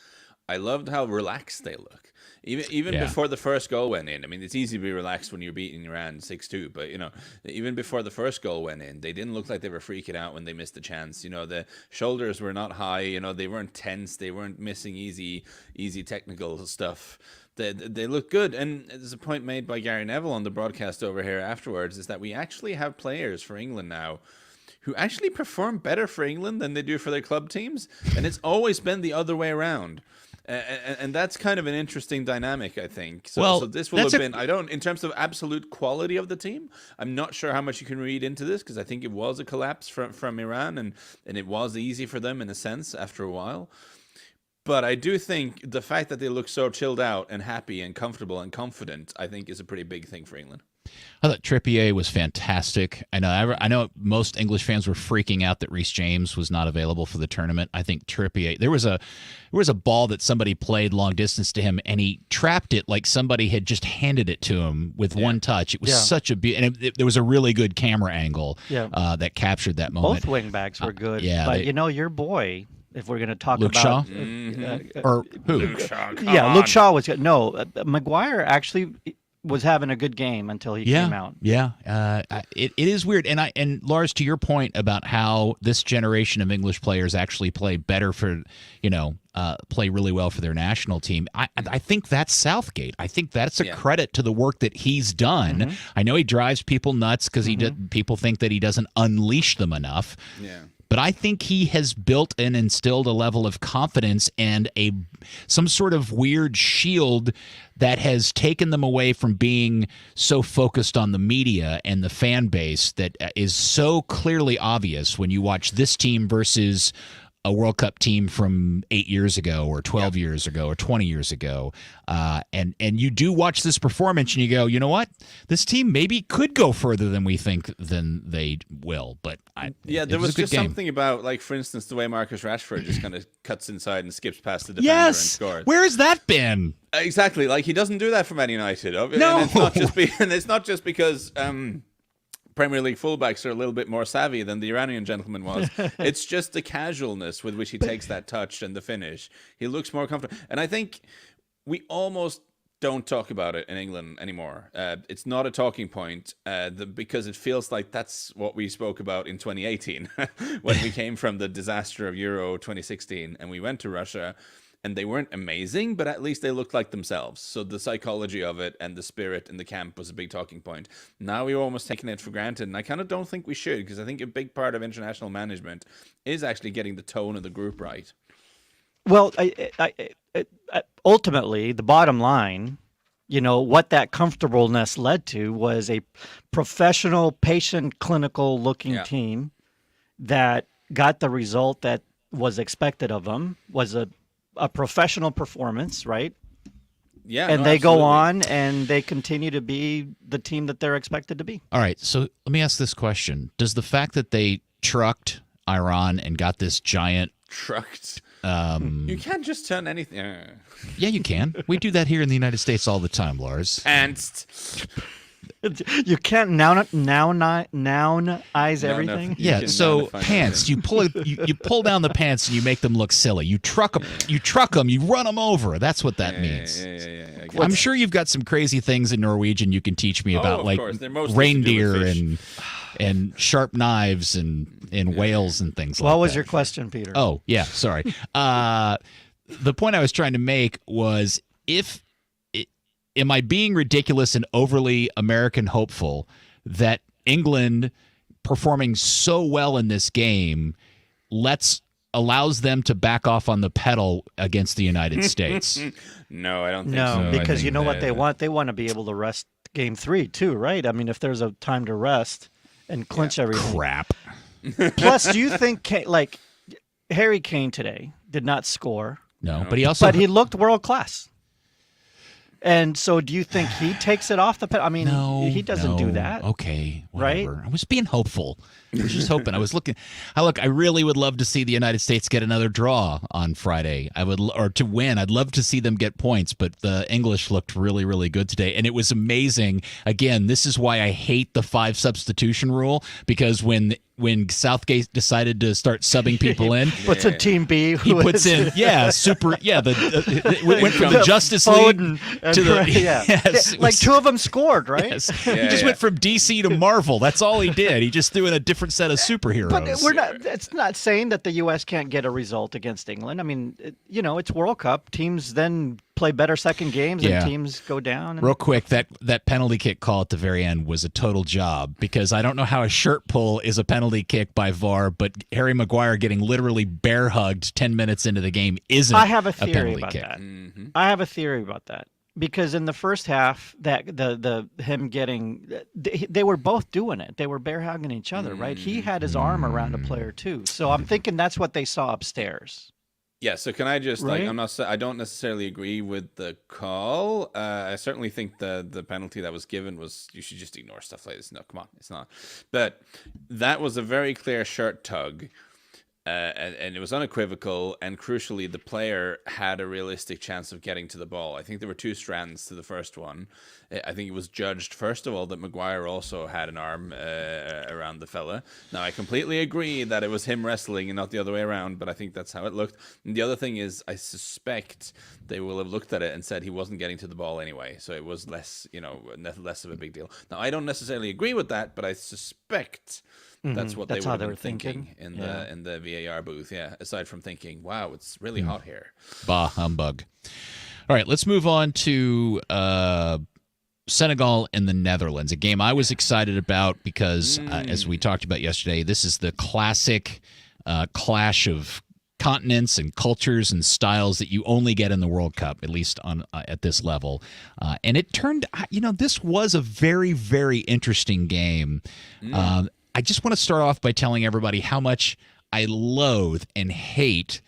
I loved how relaxed they look. Even before the first goal went in. I mean, it's easy to be relaxed when you're beating Iran 6-2, but even before the first goal went in, they didn't look like they were freaking out when they missed the chance. The shoulders were not high. They weren't tense. They weren't missing easy technical stuff. They look good. And there's a point made by Gary Neville on the broadcast over here afterwards, is that we actually have players for England now who actually perform better for England than they do for their club teams. And it's always been the other way around. And that's kind of an interesting dynamic, I think. So this will have been, in terms of absolute quality of the team, I'm not sure how much you can read into this, because I think it was a collapse from Iran, and it was easy for them in a sense after a while. But I do think the fact that they look so chilled out and happy and comfortable and confident, I think is a pretty big thing for England. I thought Trippier was fantastic. I know most English fans were freaking out that Reece James was not available for the tournament. I think Trippier, there was a ball that somebody played long distance to him, and he trapped it like somebody had just handed it to him with one touch. It was such a and there was a really good camera angle that captured that moment. Both wing backs were good. But your boy, if we're going to talk Luke about Shaw? Or who? Luke Shaw. Luke Shaw was good. No, Maguire actually was having a good game until he came out. It is weird. And Lars, to your point about how this generation of English players actually play better for, play really well for their national team, I think that's Southgate. I think that's a credit to the work that he's done. Mm-hmm. I know he drives people nuts because people think that he doesn't unleash them enough. Yeah. But I think he has built and instilled a level of confidence and some sort of weird shield that has taken them away from being so focused on the media and the fan base that is so clearly obvious when you watch this team versus a World Cup team from 8 years ago or 12 years ago or 20 years ago. And you do watch this performance and you go, you know what? This team maybe could go further than we think than they will. But there was just something about, like, for instance, the way Marcus Rashford just kind of cuts inside and skips past the defender and scores. Where has that been? Exactly. Like, he doesn't do that for Man United. No. And it's not just because Premier League fullbacks are a little bit more savvy than the Iranian gentleman was. It's just the casualness with which he takes that touch and the finish. He looks more comfortable. And I think we almost don't talk about it in England anymore. It's not a talking point because it feels like that's what we spoke about in 2018 when we came from the disaster of Euro 2016 and we went to Russia. And they weren't amazing, but at least they looked like themselves. So the psychology of it and the spirit in the camp was a big talking point. Now we're almost taking it for granted, and I kind of don't think we should, because I think a big part of international management is actually getting the tone of the group right. Well, ultimately, the bottom line, what that comfortableness led to was a professional, patient, clinical-looking team that got the result that was expected of them, was a professional performance, right? Yeah. And they go on and they continue to be the team that they're expected to be. All right. So let me ask this question. Does the fact that they trucked Iran and got this giant... Trucked? You can't just turn anything... Yeah, you can. We do that here in the United States all the time, Lars. Pantsed. You can't nounize everything. Yeah, so pants. You pull down the pants and you make them look silly. You truck them. You run them over. That's what that means. Yeah. I'm sure you've got some crazy things in Norwegian you can teach me about, like reindeer and sharp knives and whales and things like that. What was your question, Peter? Oh, yeah, sorry. The point I was trying to make was, am I being ridiculous and overly American hopeful that England performing so well in this game allows them to back off on the pedal against the United States? No, I don't think so. No, because you know what they want? They want to be able to rest game 3 too, right? I mean, if there's a time to rest and clinch everything. Crap. Plus, do you think, like, Harry Kane today did not score? No, but he looked world class. And so do you think he takes it off the pen? I mean, No, he doesn't do that. Okay, right? whatever. I was being hopeful. I was just hoping. I was looking. I really would love to see the United States get another draw on Friday. Or to win. I'd love to see them get points, but the English looked really, really good today, and it was amazing. Again, this is why I hate the 5 substitution rule, because when Southgate decided to start subbing people in, puts in Team B. He puts in, super, it went from the Justice League to the, yes, like 2 of them scored, right? Yes. He just went from DC to Marvel. That's all he did. He just threw in a different set of superheroes. But it's not saying that the U.S. can't get a result against England. I mean, it's World Cup. Teams then play better second games and teams go down. Real quick, that penalty kick call at the very end was a total job, because I don't know how a shirt pull is a penalty kick by VAR, but Harry Maguire getting literally bear hugged 10 minutes into the game isn't. I have a theory penalty about kick. that. Mm-hmm. I have a theory about that. Because in the first half, that him getting, they were both doing it. They were bear hugging each other, right? He had his arm around a player too. So I'm thinking that's what they saw upstairs. Yeah, so can I just right? I don't necessarily agree with the call. I certainly think the penalty that was given was, you should just ignore stuff like this. No, come on, it's not. But that was a very clear shirt tug. And it was unequivocal, and crucially, the player had a realistic chance of getting to the ball. I think there were 2 strands to the first one. I think it was judged, first of all, that Maguire also had an arm around the fella. Now, I completely agree that it was him wrestling and not the other way around, but I think that's how it looked. And the other thing is, I suspect they will have looked at it and said he wasn't getting to the ball anyway, so it was less of a big deal. Now, I don't necessarily agree with that, but I suspect that's what they were thinking in the VAR booth. Yeah, aside from thinking, wow, it's really hot here. Bah humbug. All right, let's move on to Senegal and the Netherlands, a game I was excited about because, as we talked about yesterday, this is the classic clash of continents and cultures and styles that you only get in the World Cup, at least on at this level. And it turned, this was a very, very interesting game. I just want to start off by telling everybody how much I loathe and hate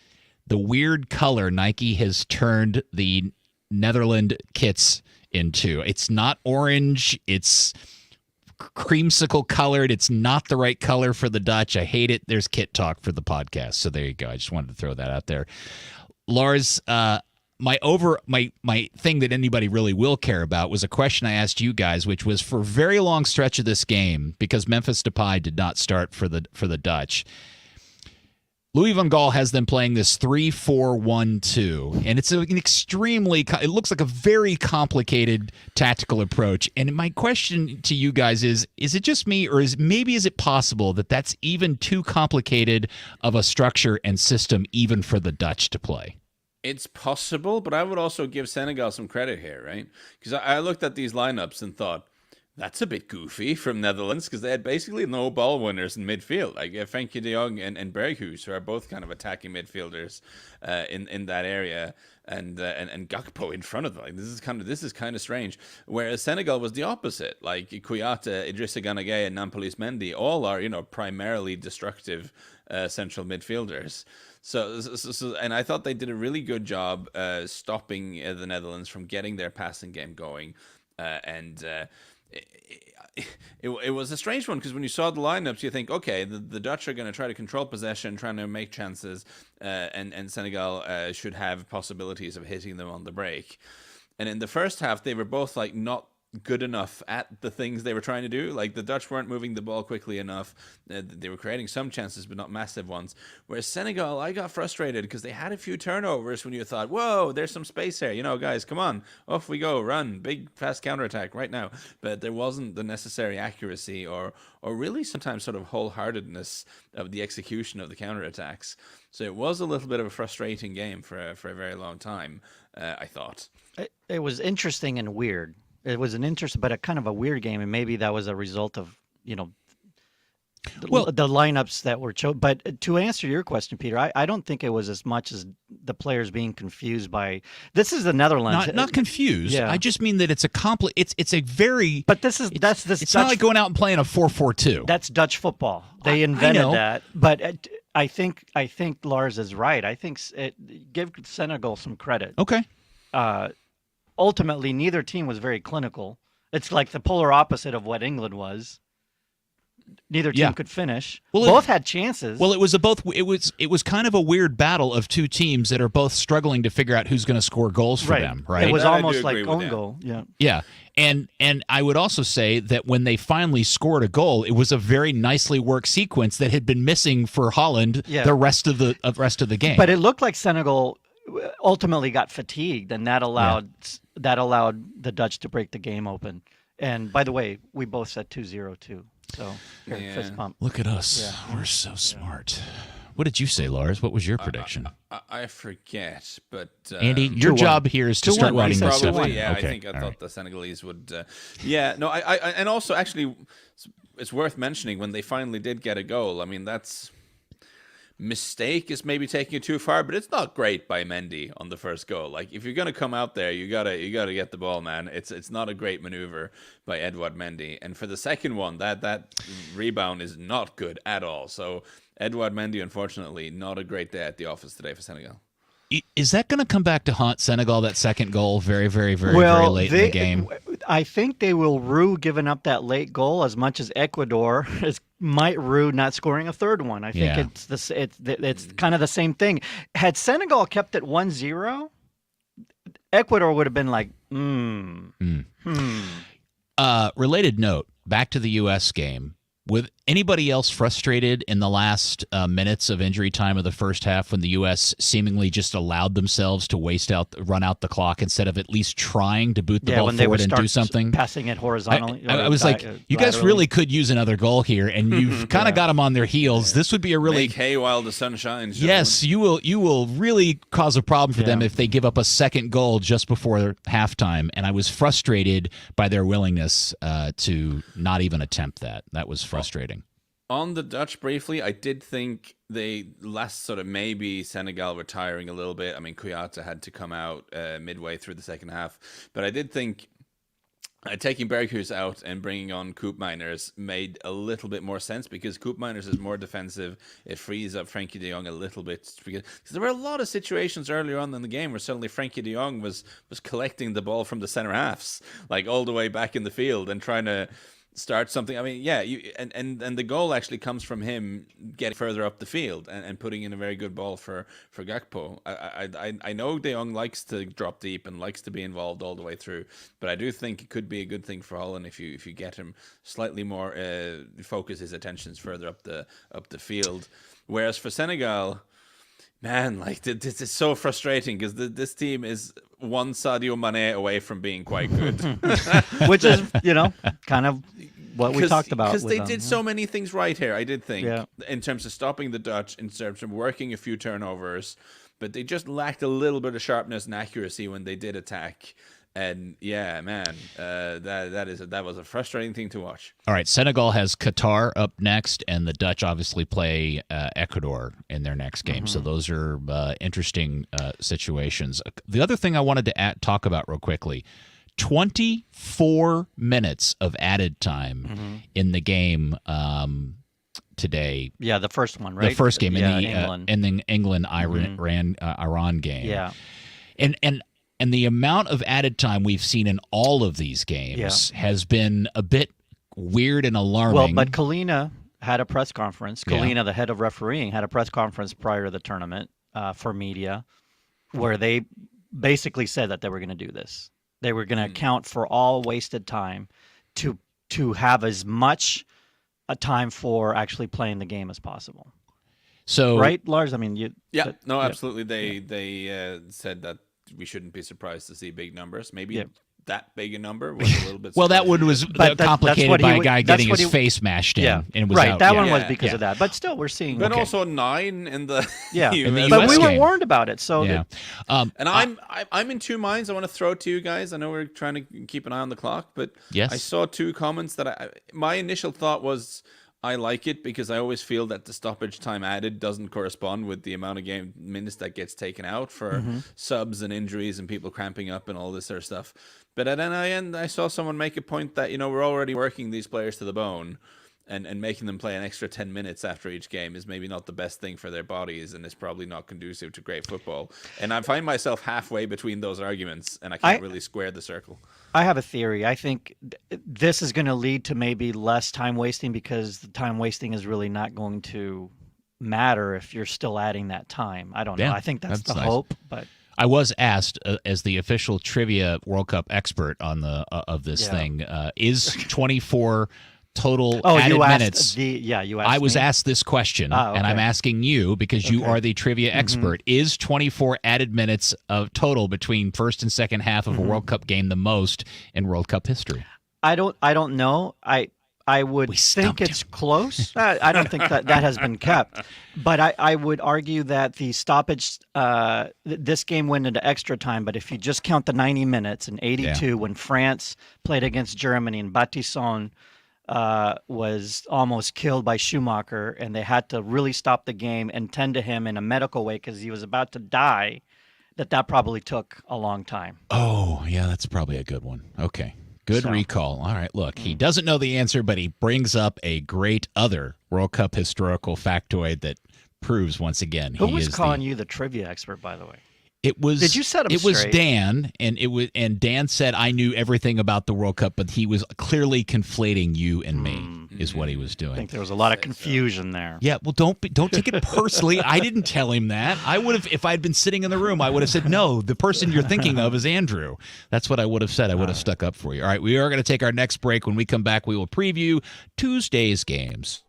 the weird color Nike has turned the Netherlands kits into. It's not orange. It's creamsicle colored. It's not the right color for the Dutch. I hate it. There's kit talk for the podcast. So there you go. I just wanted to throw that out there. Lars, my thing that anybody really will care about was a question I asked you guys, which was for a very long stretch of this game, because Memphis Depay did not start for the Dutch. Louis van Gaal has them playing this 3-4-1-2, and it's it looks like a very complicated tactical approach. And my question to you guys is it just me, or is it possible that that's even too complicated of a structure and system even for the Dutch to play? It's possible, but I would also give Senegal some credit here, right? Because I looked at these lineups and thought, that's a bit goofy from Netherlands, because they had basically no ball winners in midfield. Like Frenkie de Jong and Berghuis, who are both kind of attacking midfielders in that area, and Gakpo in front of them. Like, this is kind of strange. Whereas Senegal was the opposite. Like Kouyaté, Idrissa Gana Gueye, and Nampalys Mendy all are primarily destructive central midfielders. So, and I thought they did a really good job stopping the Netherlands from getting their passing game going, It was a strange one, because when you saw the lineups, you think, okay, the Dutch are going to try to control possession, trying to make chances, and Senegal should have possibilities of hitting them on the break. And in the first half, they were both like not good enough at the things they were trying to do. Like the Dutch weren't moving the ball quickly enough. They were creating some chances, but not massive ones. Whereas Senegal, I got frustrated because they had a few turnovers when you thought, whoa, there's some space here. Guys, come on, off we go, run, big fast counterattack right now. But there wasn't the necessary accuracy or really sometimes sort of wholeheartedness of the execution of the counterattacks. So it was a little bit of a frustrating game for a very long time, I thought. It was interesting and weird. It was an interesting, but a kind of a weird game, and maybe that was a result of the lineups that were chosen. But to answer your question, Peter, I don't think it was as much as the players being confused by. This is the Netherlands. Not confused. Yeah. I just mean that it's a It's a very. But this is that's this. It's Dutch, not like going out and playing a 4-4-2. That's Dutch football. They invented that. But I think Lars is right. I think give Senegal some credit. Okay. ultimately, neither team was very clinical. It's like the polar opposite of what England was. Neither team could finish. Well, both had chances. Well, it was kind of a weird battle of two teams that are both struggling to figure out who's going to score goals for them, right? It was I almost do like agree with own that. goal. Yeah. Yeah. And I would also say that when they finally scored a goal, it was a very nicely worked sequence that had been missing for Holland the rest of the game. But it looked like Senegal ultimately got fatigued, and that allowed the Dutch to break the game open. And by the way, we both said 2-0 too. So fist pump. Look at us. Yeah. We're so smart. What did you say, Lars? What was your prediction? I forget, but Andy, your job here is to start writing this stuff. Probably, yeah. Okay. I think I thought the Senegalese would. I and also actually, it's worth mentioning when they finally did get a goal. I mean, that's mistake is maybe taking it too far, but it's not great by Mendy on the first goal. Like if you're gonna come out there, you gotta get the ball, man. It's not a great maneuver by Edouard Mendy. And for the second one, that rebound is not good at all. So Edouard Mendy, unfortunately, not a great day at the office today for Senegal. Is that going to come back to haunt Senegal, that second goal, very, very, very, very late in the game? I think they will rue giving up that late goal as much as Ecuador might rue not scoring a third one. I think it's kind of the same thing. Had Senegal kept it 1-0, Ecuador would have been like, Related note, back to the U.S. game. With anybody else frustrated in the last minutes of injury time of the first half when the U.S. seemingly just allowed themselves to run out the clock instead of at least trying to boot the ball forward and do something? Passing it horizontally. I was like, you guys really could use another goal here, and you've kind of got them on their heels. This would be a really make hay while the sun shines. Yes, you will really cause a problem for them if they give up a second goal just before halftime. And I was frustrated by their willingness to not even attempt that. That was frustrating. On the Dutch, briefly, I did think they last sort of maybe Senegal were tiring a little bit. I mean, Kouyaté had to come out midway through the second half. But I did think taking Berghuis out and bringing on Koopmeiners made a little bit more sense because Koopmeiners is more defensive. It frees up Frenkie de Jong a little bit. Because there were a lot of situations earlier on in the game where suddenly Frenkie de Jong was collecting the ball from the center halves, like all the way back in the field and trying to start something. I mean, and the goal actually comes from him getting further up the field and putting in a very good ball for Gakpo. I know De Jong likes to drop deep and likes to be involved all the way through, but I do think it could be a good thing for Holland if you get him slightly more focus his attentions further up the field. Whereas for Senegal, man, like this is so frustrating because this team is one Sadio Mane away from being quite good, which is kind of what we talked about. Because they did so many things right here. I did think in terms of stopping the Dutch, in terms of working a few turnovers, but they just lacked a little bit of sharpness and accuracy when they did attack. And that was a frustrating thing to watch. All right, Senegal has Qatar up next, and the Dutch obviously play Ecuador in their next game. So those are interesting situations. The other thing I wanted to talk about real quickly, 24 minutes of added time in the game today. Yeah, the first one, right? The first game England. in the England-Iran game. Yeah. And the amount of added time we've seen in all of these games has been a bit weird and alarming. Well, but Kalina had a press conference. Kalina, the head of refereeing, had a press conference prior to the tournament for media where they basically said that they were going to do this. They were going to account for all wasted time to have as much a time for actually playing the game as possible. So, right, Lars? I mean, absolutely. They said that we shouldn't be surprised to see big numbers. Maybe that big a number was a little bit. Well, that one was complicated by a guy getting his face mashed in. Yeah, and it was right. out. That one was because of that. But still, we're seeing. But also 9 in the in the US but we were game. warned about it. So and I'm in two minds. I want to throw it to you guys. I know we're trying to keep an eye on the clock, but I saw two comments that my initial thought was, I like it because I always feel that the stoppage time added doesn't correspond with the amount of game minutes that gets taken out for subs and injuries and people cramping up and all this sort of stuff. But at NIN, I saw someone make a point that, we're already working these players to the bone. and making them play an extra 10 minutes after each game is maybe not the best thing for their bodies, and is probably not conducive to great football. And I find myself halfway between those arguments, and I can't really square the circle. I have a theory. I think this is going to lead to maybe less time wasting, because the time wasting is really not going to matter if you're still adding that time. I don't know. I think that's the nice hope, but I was asked as the official trivia World Cup expert on the of this thing, is 24 total added minutes. You asked I was me? asked this question, and I'm asking you because you are the trivia expert. Is 24 added minutes of total between first and second half of a World Cup game the most in World Cup history? I don't know. I would think it's close. I don't think that has been kept. But I would argue that the stoppage, this game went into extra time, but if you just count the 90 minutes in 82 when France played against Germany and Batisson was almost killed by Schumacher, and they had to really stop the game and tend to him in a medical way because he was about to die, that probably took a long time. Oh, yeah, that's probably a good one. Okay. Good recall. All right, look, he doesn't know the answer, but he brings up a great other World Cup historical factoid that proves once again Who was calling you the trivia expert, by the way? It was. Did you set him It was straight? Dan, and Dan said I knew everything about the World Cup, but he was clearly conflating you and me, is what he was doing. I think there was a lot of confusion there. Yeah, well, don't take it personally. I didn't tell him that. I would have, if I had been sitting in the room, I would have said, no, the person you're thinking of is Andrew. That's what I would have said. I would have stuck up for you. All right, we are going to take our next break. When we come back, we will preview Tuesday's games.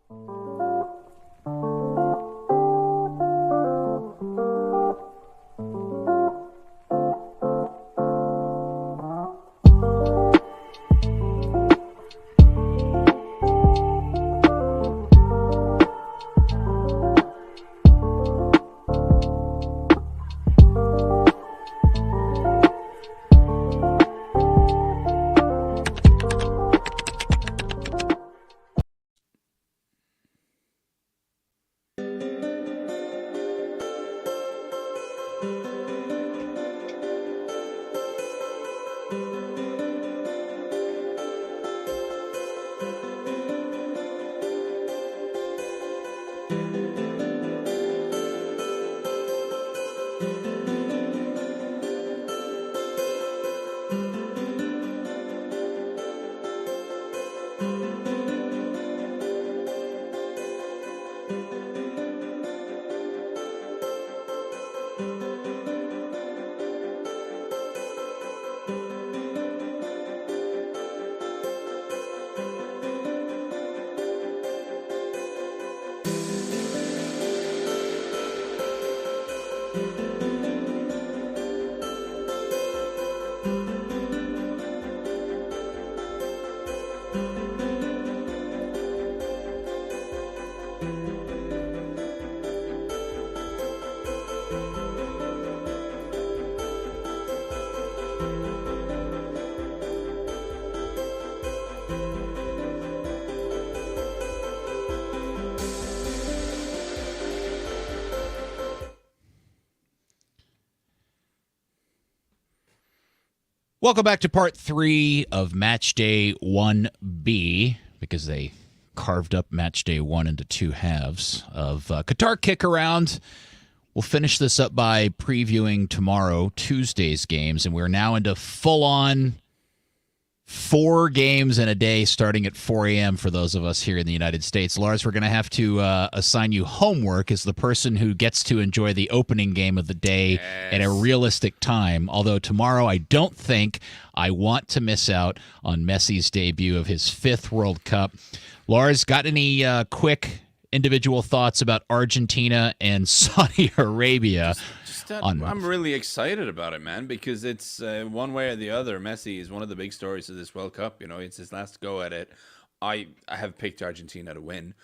Welcome back to part 3 of Match Day 1B, because they carved up Match Day 1 into 2 halves of Qatar KickAround. We'll finish this up by previewing tomorrow, Tuesday's games, and we're now into full-on 4 games in a day starting at 4 a.m. for those of us here in the United States. Lars, we're going to have to assign you homework as the person who gets to enjoy the opening game of the day at a realistic time. Although tomorrow I don't think I want to miss out on Messi's debut of his 5th World Cup. Lars, got any quick individual thoughts about Argentina and Saudi Arabia? I'm really excited about it, man, because it's one way or the other. Messi is one of the big stories of this World Cup. You know, it's his last go at it. I have picked Argentina to win.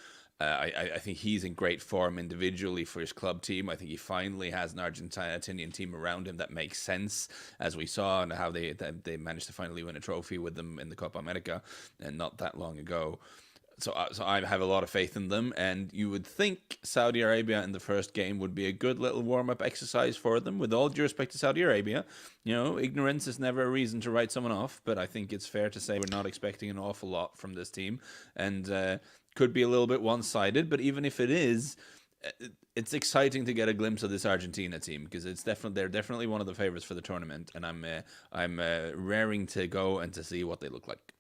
I think he's in great form individually for his club team. I think he finally has an Argentinian team around him that makes sense, as we saw, and how they managed to finally win a trophy with them in the Copa America, and not that long ago. So I have a lot of faith in them, and you would think Saudi Arabia in the first game would be a good little warm-up exercise for them. With all due respect to Saudi Arabia, you know, ignorance is never a reason to write someone off, but I think it's fair to say we're not expecting an awful lot from this team. And could be a little bit one-sided, but even if it is, it's exciting to get a glimpse of this Argentina team because they're definitely one of the favorites for the tournament, and I'm raring to go and to see what they look like.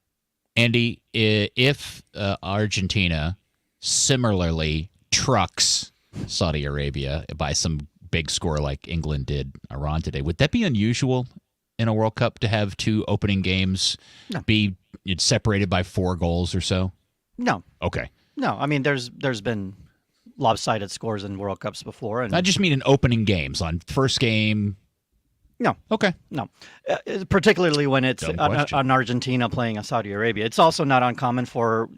Andy, if Argentina similarly trucks Saudi Arabia by some big score like England did Iran today, would that be unusual in a World Cup to have two opening games be separated by 4 goals or so? No. Okay. No, I mean there's been lopsided scores in World Cups before, and I just mean in opening games. On first game. No. Okay. No. Particularly when it's an Argentina playing a Saudi Arabia. It's also not uncommon for,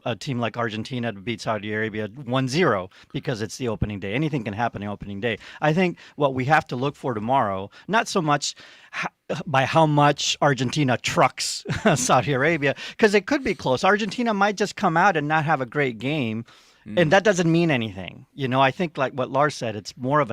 a team like Argentina to beat Saudi Arabia 1-0 because it's the opening day. Anything can happen in opening day. I think what we have to look for tomorrow, not so much by how much Argentina trucks Saudi Arabia, because it could be close. Argentina might just come out and not have a great game. And that doesn't mean anything. I think like what Lars said, it's more of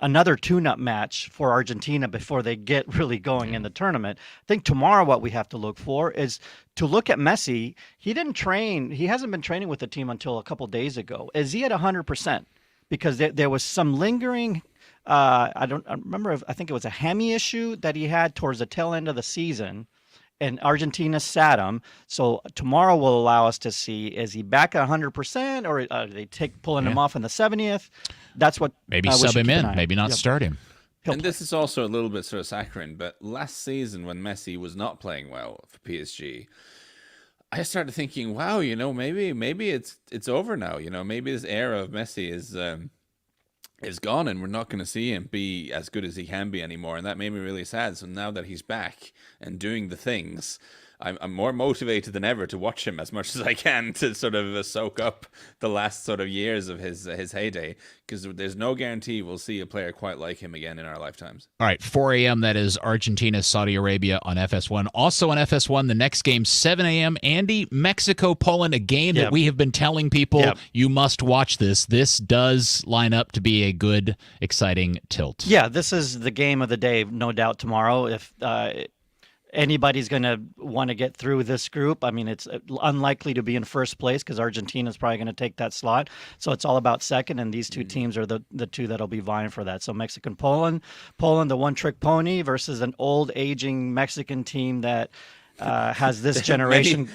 another tune-up match for Argentina before they get really going in the tournament. I think tomorrow what we have to look for is to look at Messi. He didn't train. He hasn't been training with the team until a couple days ago. Is he at 100%? Because there was some lingering, I remember, I think it was a hammy issue that he had towards the tail end of the season. And Argentina sat him. So tomorrow will allow us to see, is he back at 100% or are they pulling him off in the 70th? That's what maybe sub him in, maybe not start him. And this is also a little bit sort of saccharine, but last season when Messi was not playing well for PSG, I started thinking, wow, maybe it's over now. Maybe this era of Messi is gone and we're not going to see him be as good as he can be anymore. And that made me really sad. So now that he's back and doing the things, I'm more motivated than ever to watch him as much as I can to sort of soak up the last sort of years of his heyday, because there's no guarantee we'll see a player quite like him again in our lifetimes. All right, 4 a.m. That is Argentina, Saudi Arabia on FS1. Also on FS1, the next game, 7 a.m. Andy, Mexico, Poland, a game that we have been telling people you must watch this. This does line up to be a good, exciting tilt. Yeah, this is the game of the day, no doubt, tomorrow. If anybody's going to want to get through this group, I mean, it's unlikely to be in first place because Argentina's probably going to take that slot. So it's all about second, and these two teams are the two that'll be vying for that. So Mexican, Poland, the one-trick pony versus an old, aging Mexican team that has this generation.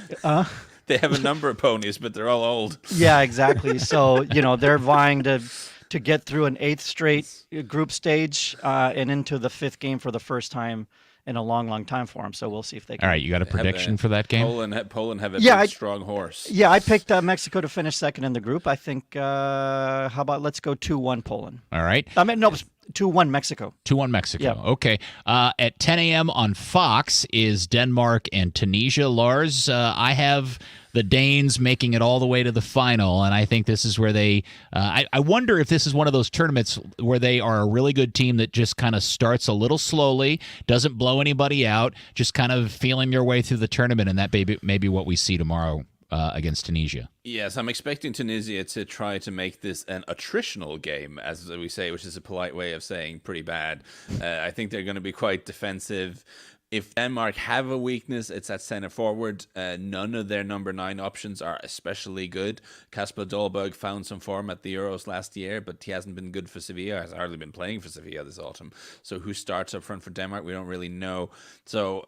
They have a number of ponies, but they're all old. Yeah, exactly. So, they're vying to get through an 8th straight group stage and into the 5th game for the first time in a long, long time for them. So we'll see if they can. All right, you got a prediction for that game? Poland have a big, strong horse. Yeah, I picked Mexico to finish second in the group. I think, how about let's go 2-1 Poland. All right. I mean, no, 2-1 Mexico. 2-1 Mexico. Yeah. Okay. At 10 a.m. on Fox is Denmark and Tunisia. Lars, I have the Danes making it all the way to the final, and I think this is where they I wonder if this is one of those tournaments where they are a really good team that just kind of starts a little slowly, doesn't blow anybody out, just kind of feeling their way through the tournament, and that may be what we see tomorrow against Tunisia. Yes, I'm expecting Tunisia to try to make this an attritional game, as we say, which is a polite way of saying pretty bad. I think they're going to be quite defensive. If Denmark have a weakness, it's at center forward. None of their number 9 options are especially good. Kasper Dolberg found some form at the Euros last year, but he hasn't been good for Sevilla. Has hardly been playing for Sevilla this autumn. So who starts up front for Denmark? We don't really know. So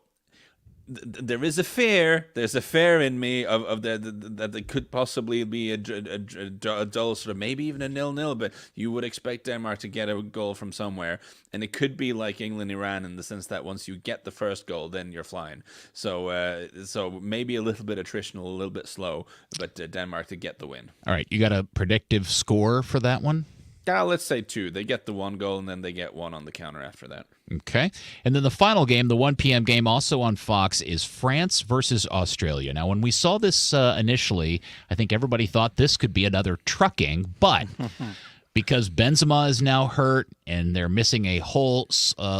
there is a fear. There's a fear in me of that it could possibly be a dull sort of, maybe even a 0-0. But you would expect Denmark to get a goal from somewhere, and it could be like England-Iran in the sense that once you get the first goal, then you're flying. So maybe a little bit attritional, a little bit slow, but Denmark to get the win. All right, you got a predictive score for that one? Yeah, let's say 2. They get the 1 goal, and then they get 1 on the counter after that. Okay. And then the final game, the 1 p.m. game, also on Fox, is France versus Australia. Now, when we saw this initially, I think everybody thought this could be another trucking, but because Benzema is now hurt and they're missing a whole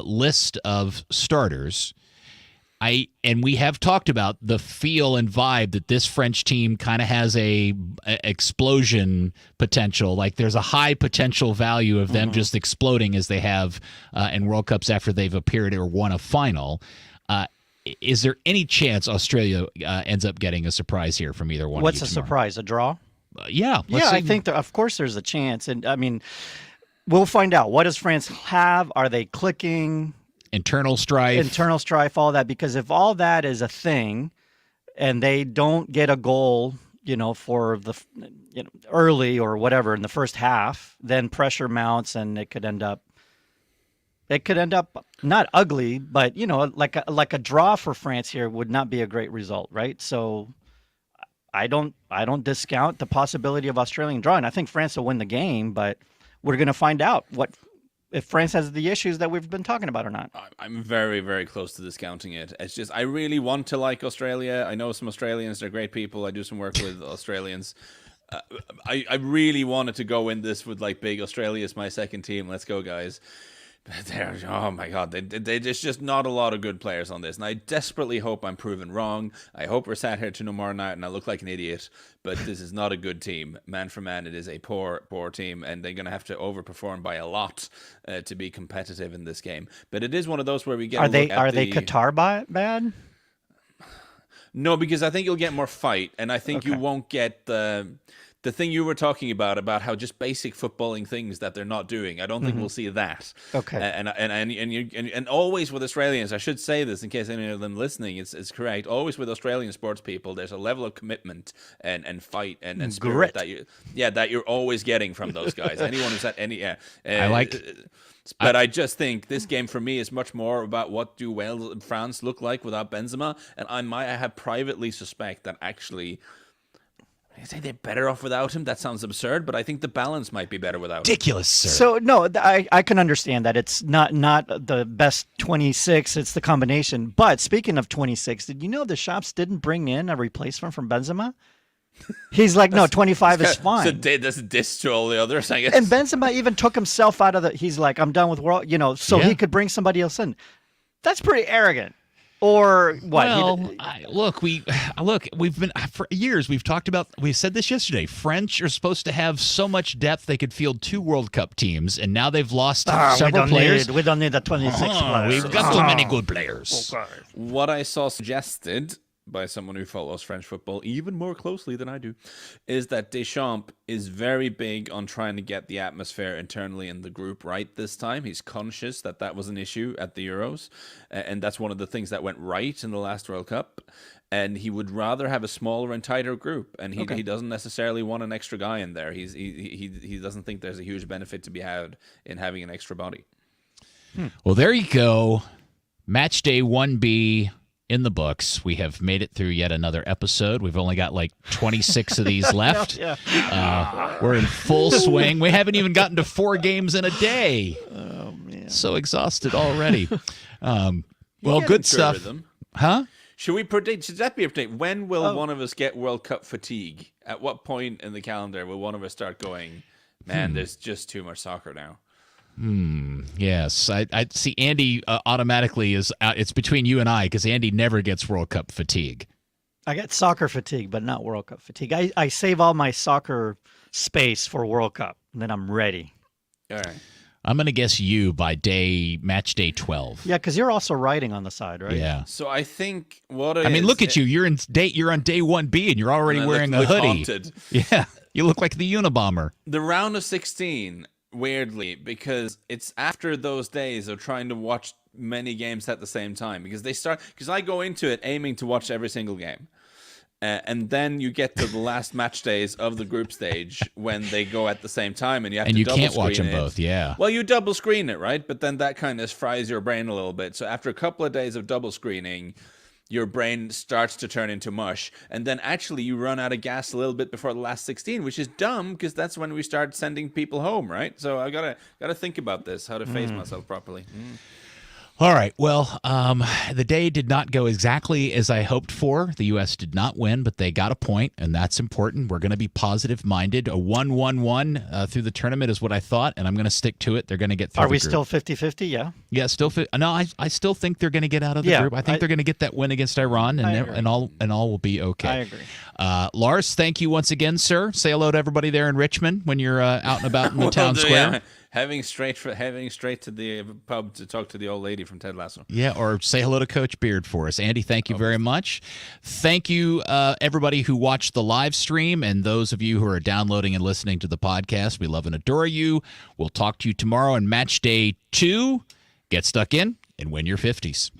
list of starters, and we have talked about the feel and vibe that this French team kind of has a explosion potential. Like there's a high potential value of them just exploding as they have in World Cups after they've appeared or won a final. Is there any chance Australia ends up getting a surprise here from either one? What's of you a surprise? A draw? Yeah. I think of course there's a chance, and I mean, we'll find out. What does France have? Are they clicking? Internal strife, all that. Because if all that is a thing, and they don't get a goal, for the early or whatever in the first half, then pressure mounts, and it could end up not ugly, but like a draw for France here would not be a great result, right? So I don't discount the possibility of Australian drawing. I think France will win the game, but we're going to find out if France has the issues that we've been talking about or not. I'm very, very close to discounting it. It's just I really want to like Australia. I know some Australians; they're great people. I do some work with Australians. I really wanted to go in this with like big Australia is my second team. Let's go, guys. But oh my God, there's just not a lot of good players on this, and I desperately hope I'm proven wrong. I hope we're sat here tomorrow night and I look like an idiot, but this is not a good team. Man for man, it is a poor team, and they're going to have to overperform by a lot to be competitive in this game. But it is one of those where we get. Are they Qatar bad? No, because I think you'll get more fight, and I think you won't get the thing you were talking about how just basic footballing things that they're not doing. I don't think we'll see that. Okay. And always with Australians, I should say this in case any of them listening, it's correct. Always with Australian sports people, there's a level of commitment and fight and spirit Grit. that you're always getting from those guys. Anyone who's at any But I just think this game for me is much more about what do France look like without Benzema, and I have privately suspect that actually. I say they're better off without him. That sounds absurd, but I think the balance might be better without him. Ridiculous, sir. So no, I can understand that it's not the best 26. It's the combination. But speaking of 26, did you know the shops didn't bring in a replacement from Benzema? He's like, no, 25 is fine. That's a diss to all the others, I guess. And Benzema even took himself out of the. He's like, I'm done with world. He could bring somebody else in. That's pretty arrogant. Or what? Well, we've been for years. We've talked about. We said this yesterday. French are supposed to have so much depth they could field 2 World Cup teams, and now they've lost several players. We don't need the 26 players. We've got so many good players. Okay. What I saw suggested by someone who follows French football even more closely than I do, is that Deschamps is very big on trying to get the atmosphere internally in the group right this time. He's conscious that was an issue at the Euros, and that's one of the things that went right in the last World Cup. And he would rather have a smaller and tighter group, and he doesn't necessarily want an extra guy in there. He doesn't think there's a huge benefit to be had in having an extra body. Well, there you go. Match day 1B. In the books. We have made it through yet another episode. We've only got like 26 of these left. We're in full swing. We haven't even gotten to 4 games in a day. Oh, man. So exhausted already. Well, good stuff. Huh? Should we predict? Should that be a predict? When will one of us get World Cup fatigue? At what point in the calendar will one of us start going, man, there's just too much soccer now? Yes, I see. Andy automatically is out. It's between you and I because Andy never gets World Cup fatigue. I get soccer fatigue, but not World Cup fatigue. I save all my soccer space for World Cup, and then I'm ready. All right. I'm going to guess you by match day 12. Yeah, because you're also writing on the side, right? Yeah. So I think look at you. You're on day 1B, and you're already wearing a hoodie. Haunted. Yeah, you look like the Unabomber. The round of 16. Weirdly, because it's after those days of trying to watch many games at the same time, because I go into it aiming to watch every single game, and then you get to the last match days of the group stage when they go at the same time, and you can't watch them both. Yeah. Well, you double screen it, right? But then that kind of fries your brain a little bit. So after a couple of days of double screening, your brain starts to turn into mush, and then actually you run out of gas a little bit before the last 16, which is dumb because that's when we start sending people home, right? So I gotta think about this, how to phase myself properly. All right. Well, the day did not go exactly as I hoped for. The U.S. did not win, but they got a point, and that's important. We're going to be positive-minded. A 1-1-1 through the tournament is what I thought, and I'm going to stick to it. They're going to get through. Are we still 50-50? Yeah. Yeah, still. No, I still think they're going to get out of the group. I think they're going to get that win against Iran, and all will be okay. I agree. Lars, thank you once again, sir. Say hello to everybody there in Richmond when you're out and about in the town square. heading straight to the pub to talk to the old lady from Ted Lasso. Yeah, or say hello to Coach Beard for us. Andy, thank you very much. Thank you, everybody who watched the live stream, and those of you who are downloading and listening to the podcast. We love and adore you. We'll talk to you tomorrow on Match Day 2. Get stuck in and win your 50s.